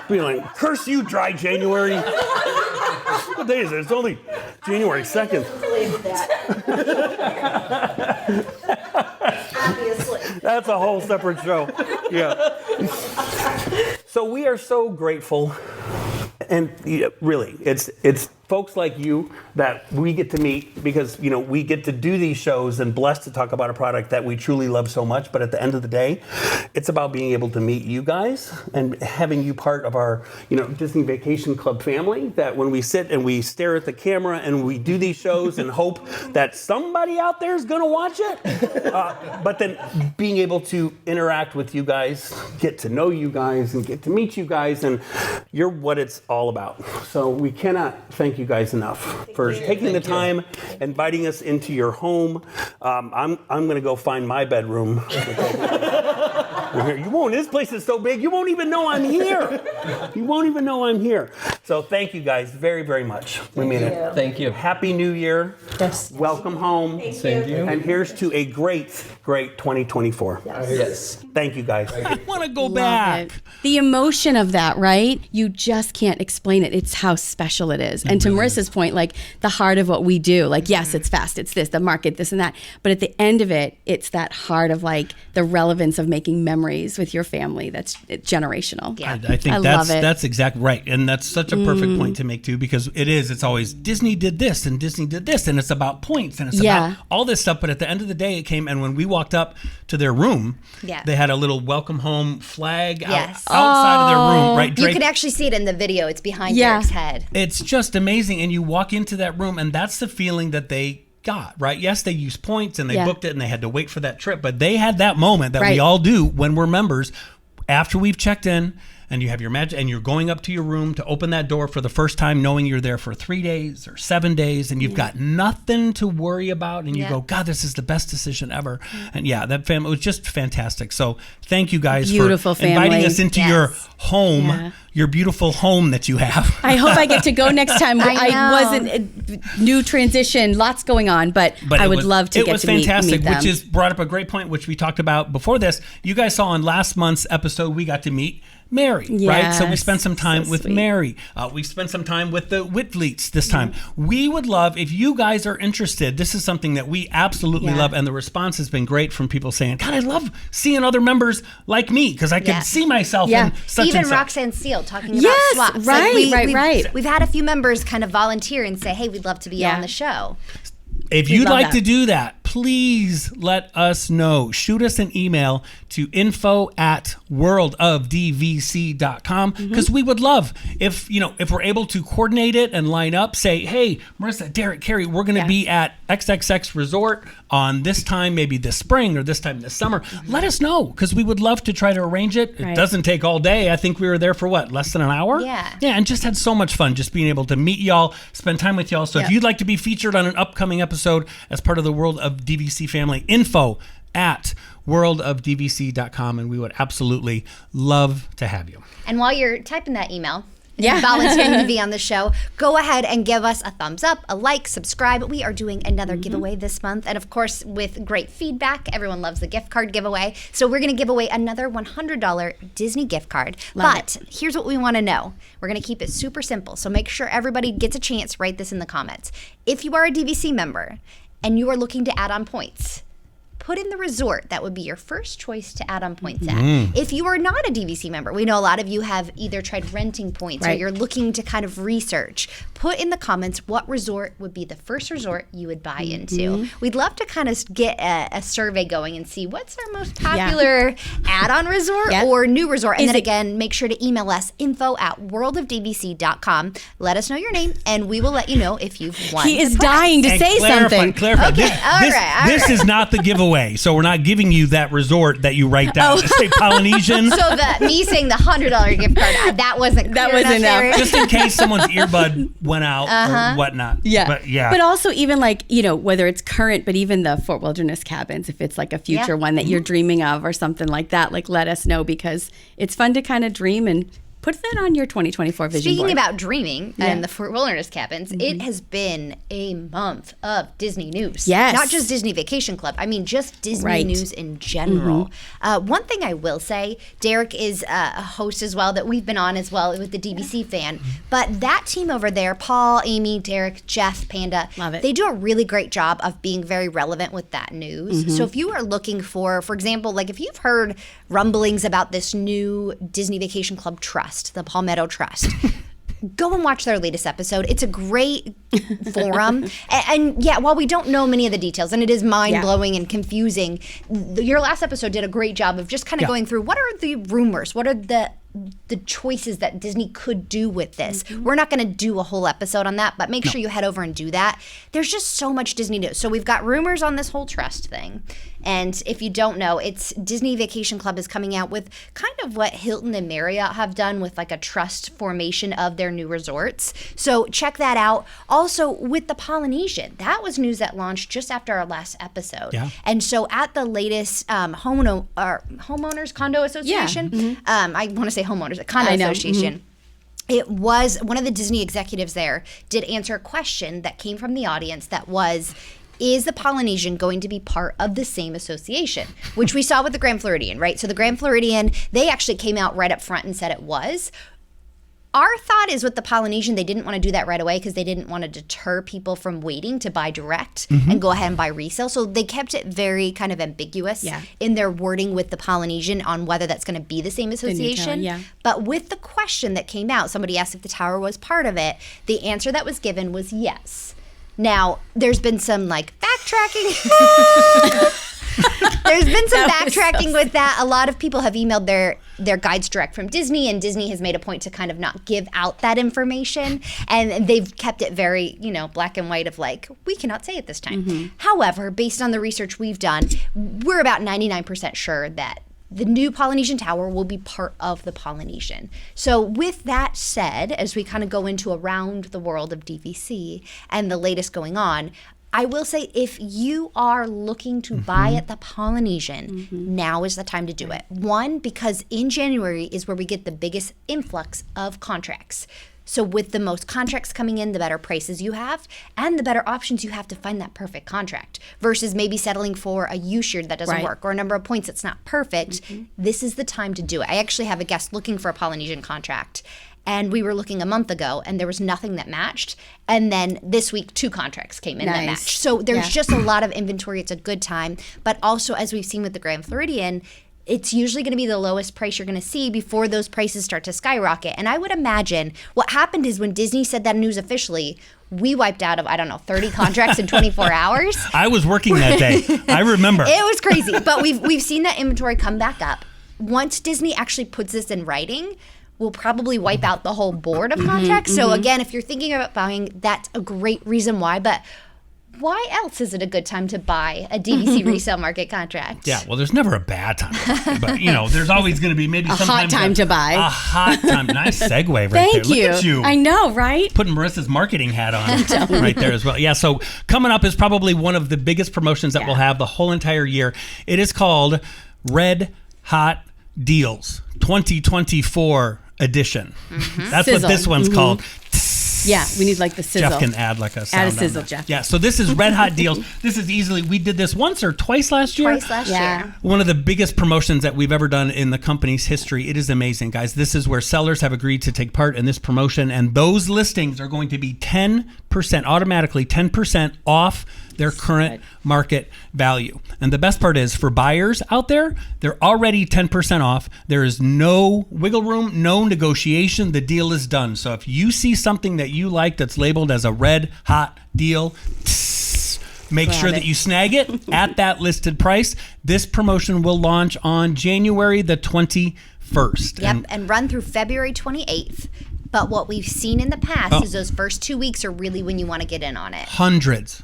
S1: Being like, curse you, dry January. What day is it? It's only January 2nd.
S10: Obviously.
S1: That's a whole separate show. Yeah. So we are so grateful. And really, it's folks like you that we get to meet because, we get to do these shows and blessed to talk about a product that we truly love so much. But at the end of the day, it's about being able to meet you guys and having you part of our, Disney Vacation Club family, that when we sit and we stare at the camera and we do these shows and hope that somebody out there is going to watch it. But then being able to interact with you guys, get to know you guys and get to meet you guys, and you're what it's all about. So we cannot thank you guys enough for taking the time, inviting us into your home. I'm going to go find my bedroom. You won't. This place is so big, you won't even know I'm here. You won't even know I'm here. So thank you guys very, very much. We mean it.
S7: Thank you.
S1: Happy New Year.
S8: Yes.
S1: Welcome home.
S7: Thank you.
S1: And here's to a great 2024.
S7: Yes.
S1: Thank you guys. I want to go
S5: Love
S1: back.
S5: it. The emotion of that, right? You just can't explain it. It's how special it is. And to Marissa's point, like the heart of what we do, like, yes, it's fast, it's this, the market, this and that. But at the end of it, it's that heart of like the relevance of making memories with your family. That's generational.
S6: Yeah.
S1: I think
S5: love it.
S1: that's exactly right. And that's such a perfect point to make too, because it's always Disney did this and Disney did this, and it's about points and it's about all this stuff. But at the end of the day, it came, and when we walked up to their room, they had a little welcome home flag outside of their room, right?
S6: You can actually see it in the video. It's behind Derek's head.
S1: It's just amazing. And you walk into that room, and that's the feeling that they got, right? Yes, they used points and they booked it and they had to wait for that trip, but they had that moment that we all do when we're members after we've checked in. And you have your magic, and you're going up to your room to open that door for the first time, knowing you're there for 3 days or 7 days, and you've got nothing to worry about, and you go, God, this is the best decision ever. And that family was just fantastic. So thank you guys for inviting us into your home, your beautiful home that you have.
S5: I hope I get to go next time. I wasn't new transition, lots going on, but I would love to get to meet them. It was fantastic,
S1: which is brought up a great point, which we talked about before this. You guys saw on last month's episode, we got to meet Mary, right? So we spent some time with Mary. We spent some time with the Witvliets this time. We would love, if you guys are interested, this is something that we absolutely love, and the response has been great from people saying, God, I love seeing other members like me, because I can see myself in such
S6: Even
S1: and such.
S6: Roxanne Seal talking about swaps.
S5: Right.
S6: We've had a few members kind of volunteer and say, hey, we'd love to be on the show.
S1: If you'd like to do that, please let us know. Shoot us an email to info@worldofdvc.com, because we would love if we're able to coordinate it and line up, say, hey, Marissa, Derek, Kerri, we're going to be at XXX Resort on this time, maybe this spring or this time this summer. Let us know, because we would love to try to arrange it. It doesn't take all day. I think we were there for less than an hour? Yeah, and just had so much fun just being able to meet y'all, spend time with y'all. So if you'd like to be featured on an upcoming episode as part of the World of DVC family, info@worldofdvc.com, and we would absolutely love to have you.
S6: And while you're typing that email, volunteering to be on the show, go ahead and give us a thumbs up, a like, subscribe. We are doing another giveaway this month. And of course, with great feedback, everyone loves the gift card giveaway. So we're going to give away another $100 Disney gift card. But here's what we want to know. We're going to keep it super simple. So make sure everybody gets a chance. Write this in the comments. If you are a DVC member and you are looking to add on points, put in the resort that would be your first choice to add on points at. If you are not a DVC member, we know a lot of you have either tried renting points or you're looking to kind of research. Put in the comments what resort would be the first resort you would buy into. We'd love to kind of get a survey going and see what's our most popular add-on resort or new resort. And then again, make sure to email us info@worldofdvc.com. Let us know your name, and we will let you know if you've won.
S5: He is dying to say something.
S1: Clarify.
S6: Okay,
S1: This is not the giveaway. So we're not giving you that resort that you write down. Say Polynesian.
S6: So me saying the $100 gift card, that wasn't enough.
S1: Just in case someone's earbud went out or whatnot. But
S5: also even whether it's current, but even the Fort Wilderness cabins, if it's like a future one that you're dreaming of or something like that, let us know, because it's fun to kind of dream and put that on your 2024 vision board.
S6: Speaking about dreaming and the Fort Wilderness cabins, it has been a month of Disney news.
S5: Yes.
S6: Not just Disney Vacation Club. I mean, just Disney news in general. One thing I will say, Derek is a host as well that we've been on as well with the DVC fan. But that team over there, Paul, Amy, Derek, Jeff, Panda,
S5: love it.
S6: They do a really great job of being very relevant with that news. So if you are looking for example, if you've heard rumblings about this new Disney Vacation Club Trust, the Palmetto Trust, go and watch their latest episode. It's a great forum. And while we don't know many of the details, and it is mind-blowing and confusing, your last episode did a great job of just kind of going through what are the rumors, what are the choices that Disney could do with this. We're not going to do a whole episode on that, but make sure you head over and do that. There's just so much Disney news. So we've got rumors on this whole trust thing. And if you don't know, it's Disney Vacation Club is coming out with kind of what Hilton and Marriott have done with a trust formation of their new resorts. So check that out. Also with the Polynesian, that was news that launched just after our last episode. And so at the latest homeowners condo association, I want to say homeowners, a condo association. It was one of the Disney executives there did answer a question that came from the audience that was, is the Polynesian going to be part of the same association? Which we saw with the Grand Floridian, right? So the Grand Floridian, they actually came out right up front and said it was. Our thought is with the Polynesian, they didn't want to do that right away because they didn't want to deter people from waiting to buy direct and go ahead and buy resale. So they kept it very kind of ambiguous in their wording with the Polynesian on whether that's going to be the same association. But with the question that came out, somebody asked if the tower was part of it. The answer that was given was yes. Now, there's been some backtracking. There's been some backtracking with that. A lot of people have emailed their their guides direct from Disney, and Disney has made a point to kind of not give out that information, and they've kept it very, black and white of like, we cannot say it this time. However, based on the research we've done, we're about 99% sure that the new Polynesian Tower will be part of the Polynesian. So with that said, as we kind of go into around the world of DVC and the latest going on, I will say if you are looking to buy at the Polynesian, now is the time to do it. One, because in January is where we get the biggest influx of contracts. So with the most contracts coming in, the better prices you have and the better options you have to find that perfect contract versus maybe settling for a U-shared that doesn't work or a number of points that's not perfect. This is the time to do it. I actually have a guest looking for a Polynesian contract, and we were looking a month ago and there was nothing that matched. And then this week, 2 contracts came in that matched. So there's just a lot of inventory. It's a good time. But also, as we've seen with the Grand Floridian, it's usually going to be the lowest price you're going to see before those prices start to skyrocket. And I would imagine what happened is when Disney said that news officially, we wiped out of, 30 contracts in 24 hours.
S1: I was working that day. I remember.
S6: It was crazy. But we've seen that inventory come back up. Once Disney actually puts this in writing, we'll probably wipe out the whole board of contracts. So again, if you're thinking about buying, that's a great reason why. But why else is it a good time to buy a DVC resale market contract?
S1: Yeah, well, there's never a bad time to buy, but there's always going to be maybe
S5: a hot time to buy.
S1: A hot time. Nice segue right
S5: Thank
S1: there.
S5: you.
S1: Look at you.
S5: I know, right?
S1: Putting Marissa's marketing hat on right there as well. Yeah, so coming up is probably one of the biggest promotions that we'll have the whole entire year. It is called Red Hot Deals 2024 edition. That's
S5: Sizzle.
S1: what this one's called.
S5: Yeah, we need like the sizzle.
S1: Jeff can add like a sound.
S5: Add a
S1: on
S5: sizzle,
S1: that.
S5: Jeff.
S1: Yeah, so this is Red Hot Deals. This is easily, we did this once or twice last year?
S6: Twice last year.
S1: One of the biggest promotions that we've ever done in the company's history. It is amazing, guys. This is where sellers have agreed to take part in this promotion, and those listings are going to be 10%, automatically 10% off their current market value. And the best part is for buyers out there, they're already 10% off. There is no wiggle room, no negotiation. The deal is done. So if you see something that you like that's labeled as a red hot deal, make sure that you snag it at that listed price. This promotion will launch on January the 21st.
S6: Yep, and run through February 28th. But what we've seen in the past is those first 2 weeks are really when you want to get in on it. Hundreds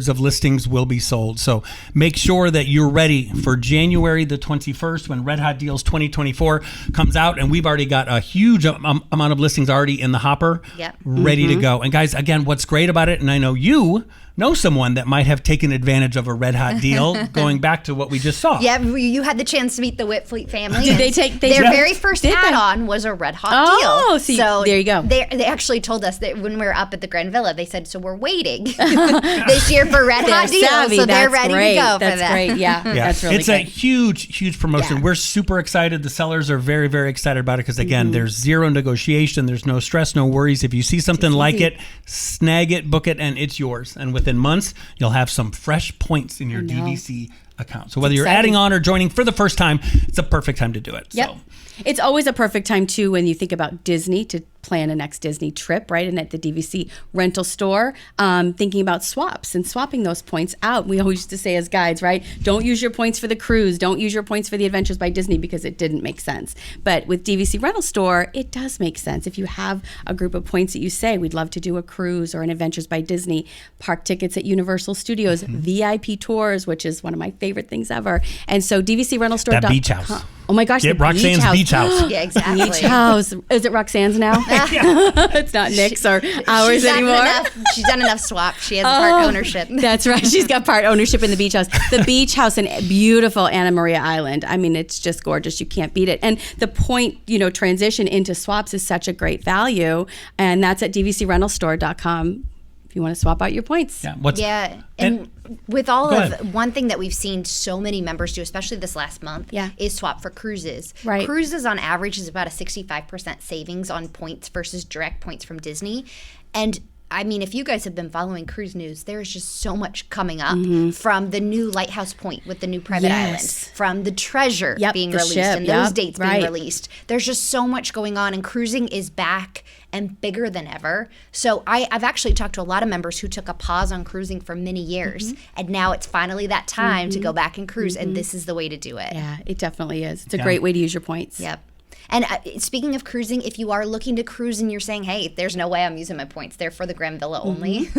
S1: of listings will be sold. So make sure that you're ready for January the 21st when Red Hot Deals 2024 comes out. And we've already got a huge amount of listings already in the hopper, ready to go. And guys, again, what's great about it, and I know you know someone that might have taken advantage of a red hot deal going back to what we just saw.
S6: Yeah, you had the chance to meet the Witvliet family.
S5: Did they take
S6: their very first add-on was a red hot deal.
S5: So there you go.
S6: They actually told us that when we were up at the Grand Villa, they said, so we're waiting this year for red hot deals.
S5: Savvy.
S6: So they're
S5: That's
S6: ready
S5: great.
S6: to go
S5: That's
S6: for that.
S5: great. Yeah, that's really
S1: it's
S5: great.
S1: a huge promotion. We're super excited. The sellers are very, very excited about it because, again, there's zero negotiation. There's no stress, no worries. If you see something like it, snag it, book it, and it's yours. And within months, you'll have some fresh points in your DVC account. So whether you're adding on or joining for the first time, it's a perfect time to do it.
S5: Yep.
S1: So.
S5: It's always a perfect time, too, when you think about Disney to plan a next Disney trip, right? And at the DVC rental store, thinking about swaps and swapping those points out. We always used to say as guides, right? Don't use your points for the cruise. Don't use your points for the Adventures by Disney because it didn't make sense. But with DVC rental store, it does make sense. If you have a group of points that you say, we'd love to do a cruise or an Adventures by Disney, park tickets at Universal Studios, VIP tours, which is one of my favorite things ever. And so DVCrentalstore.com.
S1: That beach house.
S5: Oh my gosh,
S1: Get
S5: the
S1: Roxanne's beach house.
S6: Yeah, exactly.
S5: Beach house. Is it Roxanne's now? It's not Nick's or ours anymore.
S6: She's done enough swaps. She has part ownership.
S5: That's right. She's got part ownership in the beach house. The beach house in beautiful Anna Maria Island. I mean, it's just gorgeous. You can't beat it. And the point, transition into swaps is such a great value. And that's at DVCrentalstore.com. You want to swap out your points.
S6: Yeah. And with all of one thing that we've seen so many members do, especially this last month, is swap for cruises.
S5: Right.
S6: Cruises on average is about a 65% savings on points versus direct points from Disney. And I mean, if you guys have been following cruise news, there is just so much coming up from the new Lighthouse Point with the new private island, from the Treasure being
S5: the
S6: released
S5: ship,
S6: and those dates being released. There's just so much going on, and cruising is back and bigger than ever. So I've actually talked to a lot of members who took a pause on cruising for many years, and now it's finally that time to go back and cruise, and this is the way to do it.
S5: Yeah, it definitely is. It's a great way to use your points.
S6: Yep. And speaking of cruising, if you are looking to cruise and you're saying, hey, there's no way I'm using my points, they're for the Grand Villa only.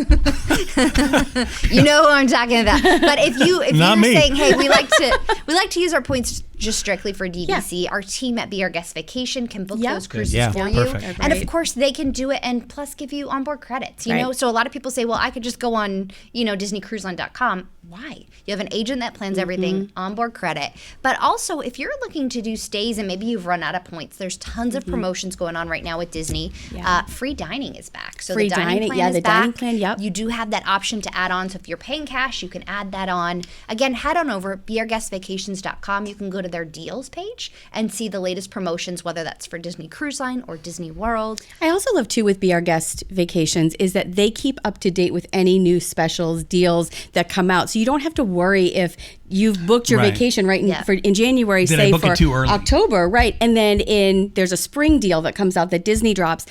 S6: You know who I'm talking about. But if you're saying, hey, we like to use our points just strictly for DVC, our team at Be Our Guest Vacation can book those cruises for you.
S1: Perfect.
S6: And of course they can do it and plus give you onboard credits. You know, so a lot of people say, well, I could just go on, DisneyCruiseLine.com. Why? You have an agent that plans everything, onboard credit. But also, if you're looking to do stays and maybe you've run out of points, there's tons of promotions going on right now with Disney. Free dining is back. So
S5: free
S6: the dining plan is back.
S5: Dining plan,
S6: You do have that option to add on. So if you're paying cash, you can add that on. Again, head on over beourguestvacations.com. You can go to their deals page and see the latest promotions, whether that's for Disney Cruise Line or Disney World.
S5: I also love too with Be Our Guest Vacations is that they keep up to date with any new specials, deals that come out. So you don't have to worry if you've booked your vacation in January,
S1: Did
S5: say
S1: I book
S5: for
S1: it too early?
S5: October, right? And then there's a spring deal that comes out that Disney drops.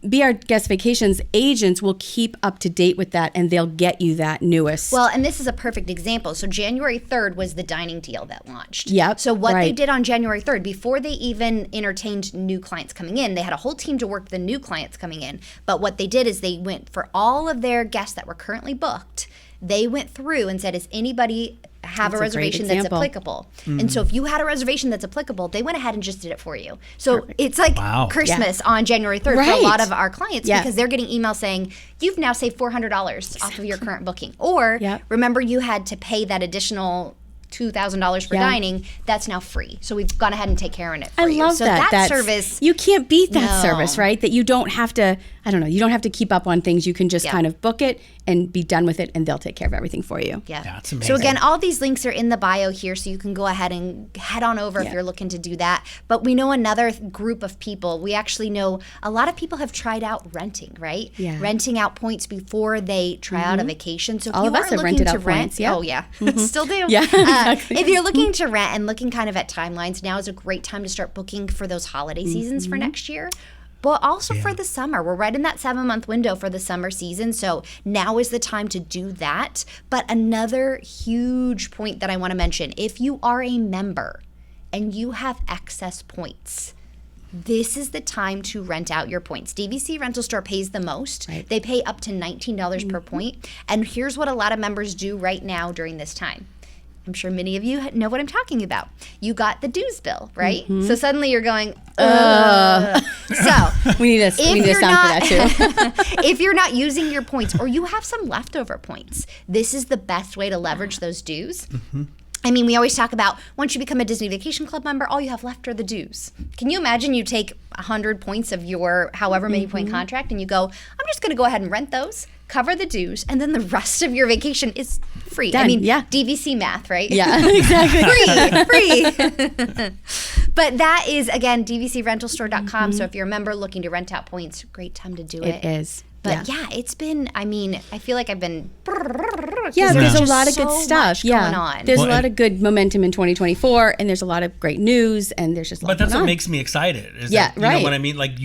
S5: Be Our Guest Vacations agents will keep up to date with that, and they'll get you that newest.
S6: Well, and this is a perfect example. So January 3rd was the dining deal that launched.
S5: Yep.
S6: So what they did on January 3rd, before they even entertained new clients coming in, they had a whole team to work the new clients coming in. But what they did is they went for all of their guests that were currently booked. They went through and said, does anybody have a reservation that's applicable? And so if you had a reservation that's applicable, they went ahead and just did it for you. So it's like Christmas on January 3rd for a lot of our clients because they're getting emails saying, you've now saved $400 off of your current booking. Or remember you had to pay that additional $2,000 for dining, that's now free. So we've gone ahead and take care of it for you.
S5: I love
S6: so
S5: that
S6: service.
S5: You can't beat that service, right? That you don't have to, you don't have to keep up on things. You can just kind of book it and be done with it, and they'll take care of everything for you.
S6: Yeah,
S1: that's amazing.
S6: So again, all these links are in the bio here, so you can go ahead and head on over if you're looking to do that. But we know another group of people. We actually know a lot of people have tried out renting, right?
S5: Yeah.
S6: Renting out points before they try out a vacation. So if
S5: all
S6: you
S5: of us
S6: are
S5: have
S6: looking
S5: rented
S6: to
S5: out
S6: rent,
S5: points,
S6: still do.
S5: Yeah, exactly.
S6: If you're looking to rent and looking kind of at timelines, now is a great time to start booking for those holiday seasons for next year. But also for the summer. We're right in that 7-month window for the summer season. So now is the time to do that. But another huge point that I want to mention, if you are a member and you have excess points, this is the time to rent out your points. DVC Rental Store pays the most. Right. They pay up to $19 per point. And here's what a lot of members do right now during this time. I'm sure many of you know what I'm talking about. You got the dues bill, right? So suddenly you're going, So
S5: we need a sound for that too.
S6: if you're not using your points or you have some leftover points, this is the best way to leverage those dues. I mean, we always talk about once you become a Disney Vacation Club member, all you have left are the dues. Can you imagine you take 100 points of your however many point contract and you go, I'm just going to go ahead and rent those, cover the dues, and then the rest of your vacation is free.
S5: Done.
S6: I mean, DVC math, right?
S5: Yeah, exactly.
S6: free. But that is, again, DVCRentalStore.com. So if you're a member looking to rent out points, great time to do it.
S5: It is.
S6: But it's been, I mean, I feel like I've been...
S5: there's a lot of good stuff
S6: going on.
S5: There's a lot of good momentum in 2024, and there's a lot of great news, and there's just a lot
S1: But that's
S5: going
S1: what
S5: on.
S1: makes me excited. Is
S5: Yeah,
S1: that, you know
S5: right.
S1: what I mean? Like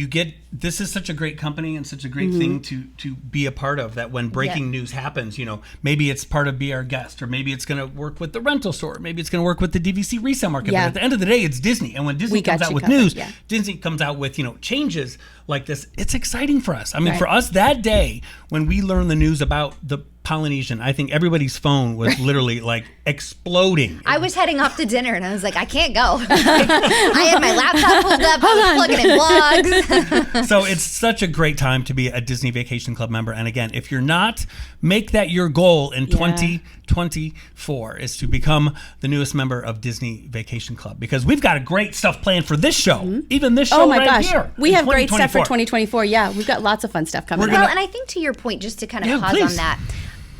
S1: this is such a great company and such a great thing to be a part of, that when breaking news happens, maybe it's part of Be Our Guest, or maybe it's going to work with the rental store, maybe it's going to work with the DVC Resale Market. But at the end of the day, it's Disney. And when Disney comes out with news, Disney comes out with, changes like this, it's exciting for us. I mean, for us that day, when we learned the news about the Polynesian, I think everybody's phone was literally like exploding.
S6: I was heading off to dinner and I was like, I can't go. I had my laptop pulled up, I was plugging in blogs.
S1: So it's such a great time to be a Disney Vacation Club member. And again, if you're not, make that your goal in 2024 is to become the newest member of Disney Vacation Club, because we've got a great stuff planned for this show. Even this show here.
S5: We have great stuff for 2024. Yeah, we've got lots of fun stuff coming up.
S6: Well, and I think to your point, just to kind of pause on that,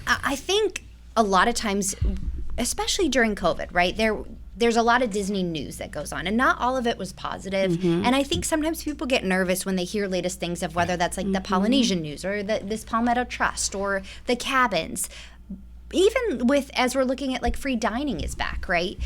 S6: I think a lot of times, especially during COVID, right, there's a lot of Disney news that goes on, and not all of it was positive.
S5: Mm-hmm.
S6: And I think sometimes people get nervous when they hear latest things of whether that's like the Polynesian news or this Palmetto Trust or the cabins. Even with, as we're looking at like free dining is back, right?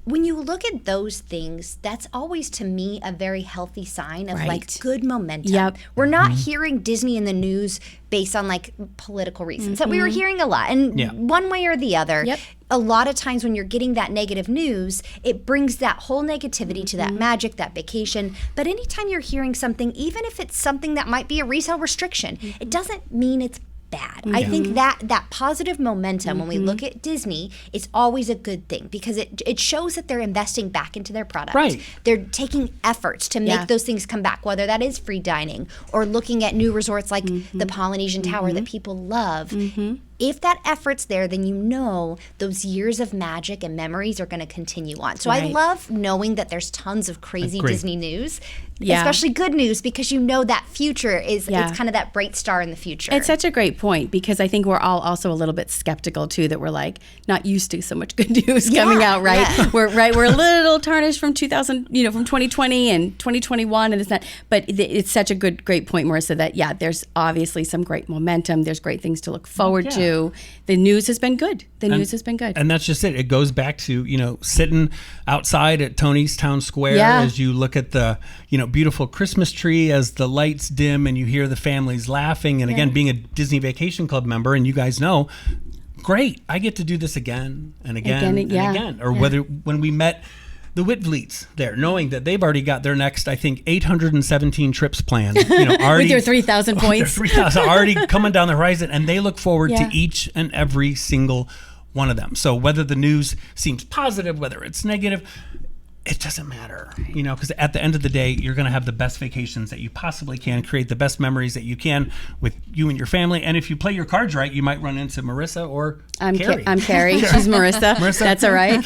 S6: When you look at those things, that's always to me a very healthy sign of like good momentum.
S5: Yep.
S6: We're not hearing Disney in the news based on like political reasons that we were hearing a lot. And one way or the other, a lot of times when you're getting that negative news, it brings that whole negativity to that magic, that vacation. But anytime you're hearing something, even if it's something that might be a resale restriction, it doesn't mean it's bad. I think that positive momentum when we look at Disney is always a good thing because it shows that they're investing back into their product.
S1: Right.
S6: They're taking efforts to make those things come back, whether that is free dining or looking at new resorts like the Polynesian Tower that people love. If that effort's there, then you know those years of magic and memories are going to continue on. So I love knowing that there's tons of crazy Disney news, especially good news, because you know that future is it's kind of that bright star in the future.
S5: It's such a great point because I think we're all also a little bit skeptical too that we're like not used to so much good news coming out, right? Yeah. We're a little tarnished from 2020 and 2021 and it's not, but it's such a great point, Marissa, that there's obviously some great momentum. There's great things to look forward to. The news has been good. News has been good.
S1: And that's just it. It goes back to, sitting outside at Tony's Town Square as you look at the, beautiful Christmas tree as the lights dim and you hear the families laughing. And again, being a Disney Vacation Club member, and you guys know, great, I get to do this again and again and again. Or whether when we met the Witvliets there, knowing that they've already got their next, I think, 817 trips planned. Already,
S5: with your 3,000 points.
S1: 3,000 already coming down the horizon, and they look forward to each and every single one of them. So whether the news seems positive, whether it's negative, it doesn't matter, because at the end of the day, you're going to have the best vacations that you possibly can, create the best memories that you can with you and your family. And if you play your cards right, you might run into Marissa or Kerri.
S5: I'm Kerri. She's Marissa. That's all right.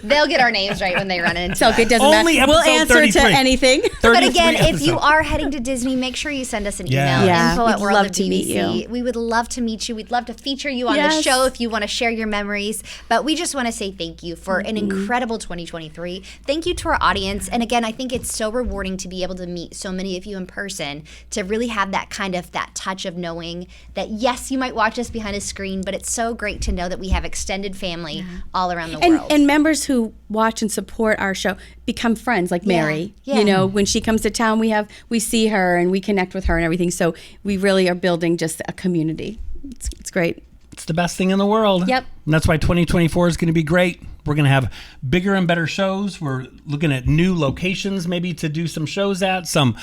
S6: They'll get our names right when they run into
S5: So it doesn't
S1: Only
S5: matter. We'll answer
S1: 33.
S5: to anything.
S6: But again, if you are heading to Disney, make sure you send us an email. Info at World of DVC.
S5: Meet you.
S6: We would love to meet you. We'd love to feature you on the show if you want to share your memories. But we just want to say thank you for an incredible 2023. Thank you to our audience. And again, I think it's so rewarding to be able to meet so many of you in person, to really have that kind of that touch of knowing that, yes, you might watch us behind a screen, but it's so great to know that we have extended family all around the world.
S5: And members who watch and support our show become friends, like Mary. When she comes to town, we see her and we connect with her and everything. So we really are building just a community. It's great.
S1: It's the best thing in the world.
S5: Yep.
S1: And that's why 2024 is going to be great. We're going to have bigger and better shows. We're looking at new locations maybe to do some shows at, some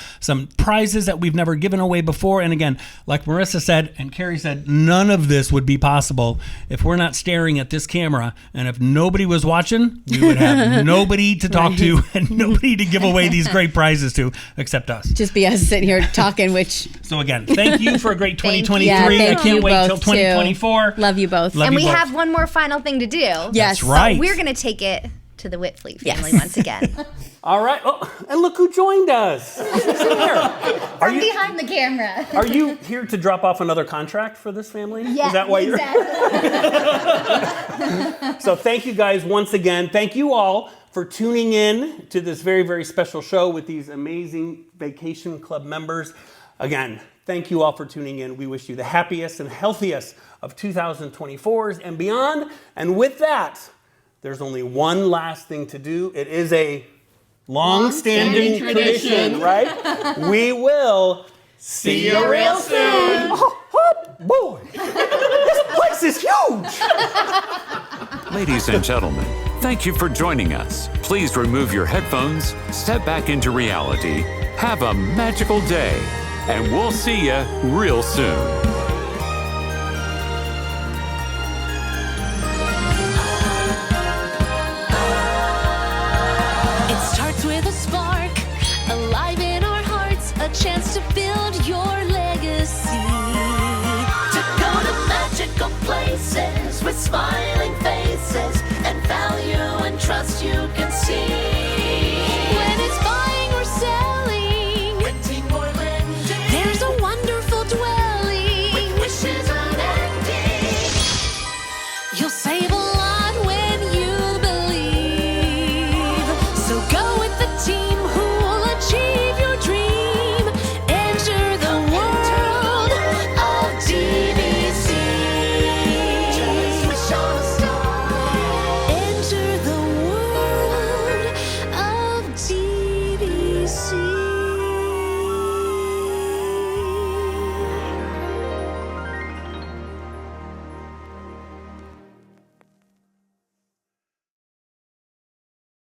S1: prizes that we've never given away before. And again, like Marissa said and Kerri said, none of this would be possible if we're not staring at this camera. And if nobody was watching, we would have nobody to talk to and nobody to give away these great prizes to except us.
S5: Just be us sitting here talking, which...
S1: So again, thank you for a great 2023.
S5: I
S1: can't wait till 2024.
S5: Love you both.
S6: And we have one more final thing to do.
S5: Yes.
S1: That's right.
S6: So we're going to take it to the Witvliet family once again.
S1: All right. Oh, and look who joined us.
S6: From behind the camera.
S1: Are you here to drop off another contract for this family?
S6: Yeah,
S1: Is that why
S6: exactly.
S1: So thank you guys once again. Thank you all for tuning in to this very, very special show with these amazing Vacation Club members. Again, thank you all for tuning in. We wish you the happiest and healthiest of 2024s and beyond. And with that, there's only one last thing to do. It is a long-standing tradition, right? We will see you real soon. Oh, boy, this place is huge.
S3: Ladies and gentlemen, thank you for joining us. Please remove your headphones, step back into reality, have a magical day, and we'll see you real soon.
S4: Chance to build your legacy, to go to magical places with smiling faces and value and trust you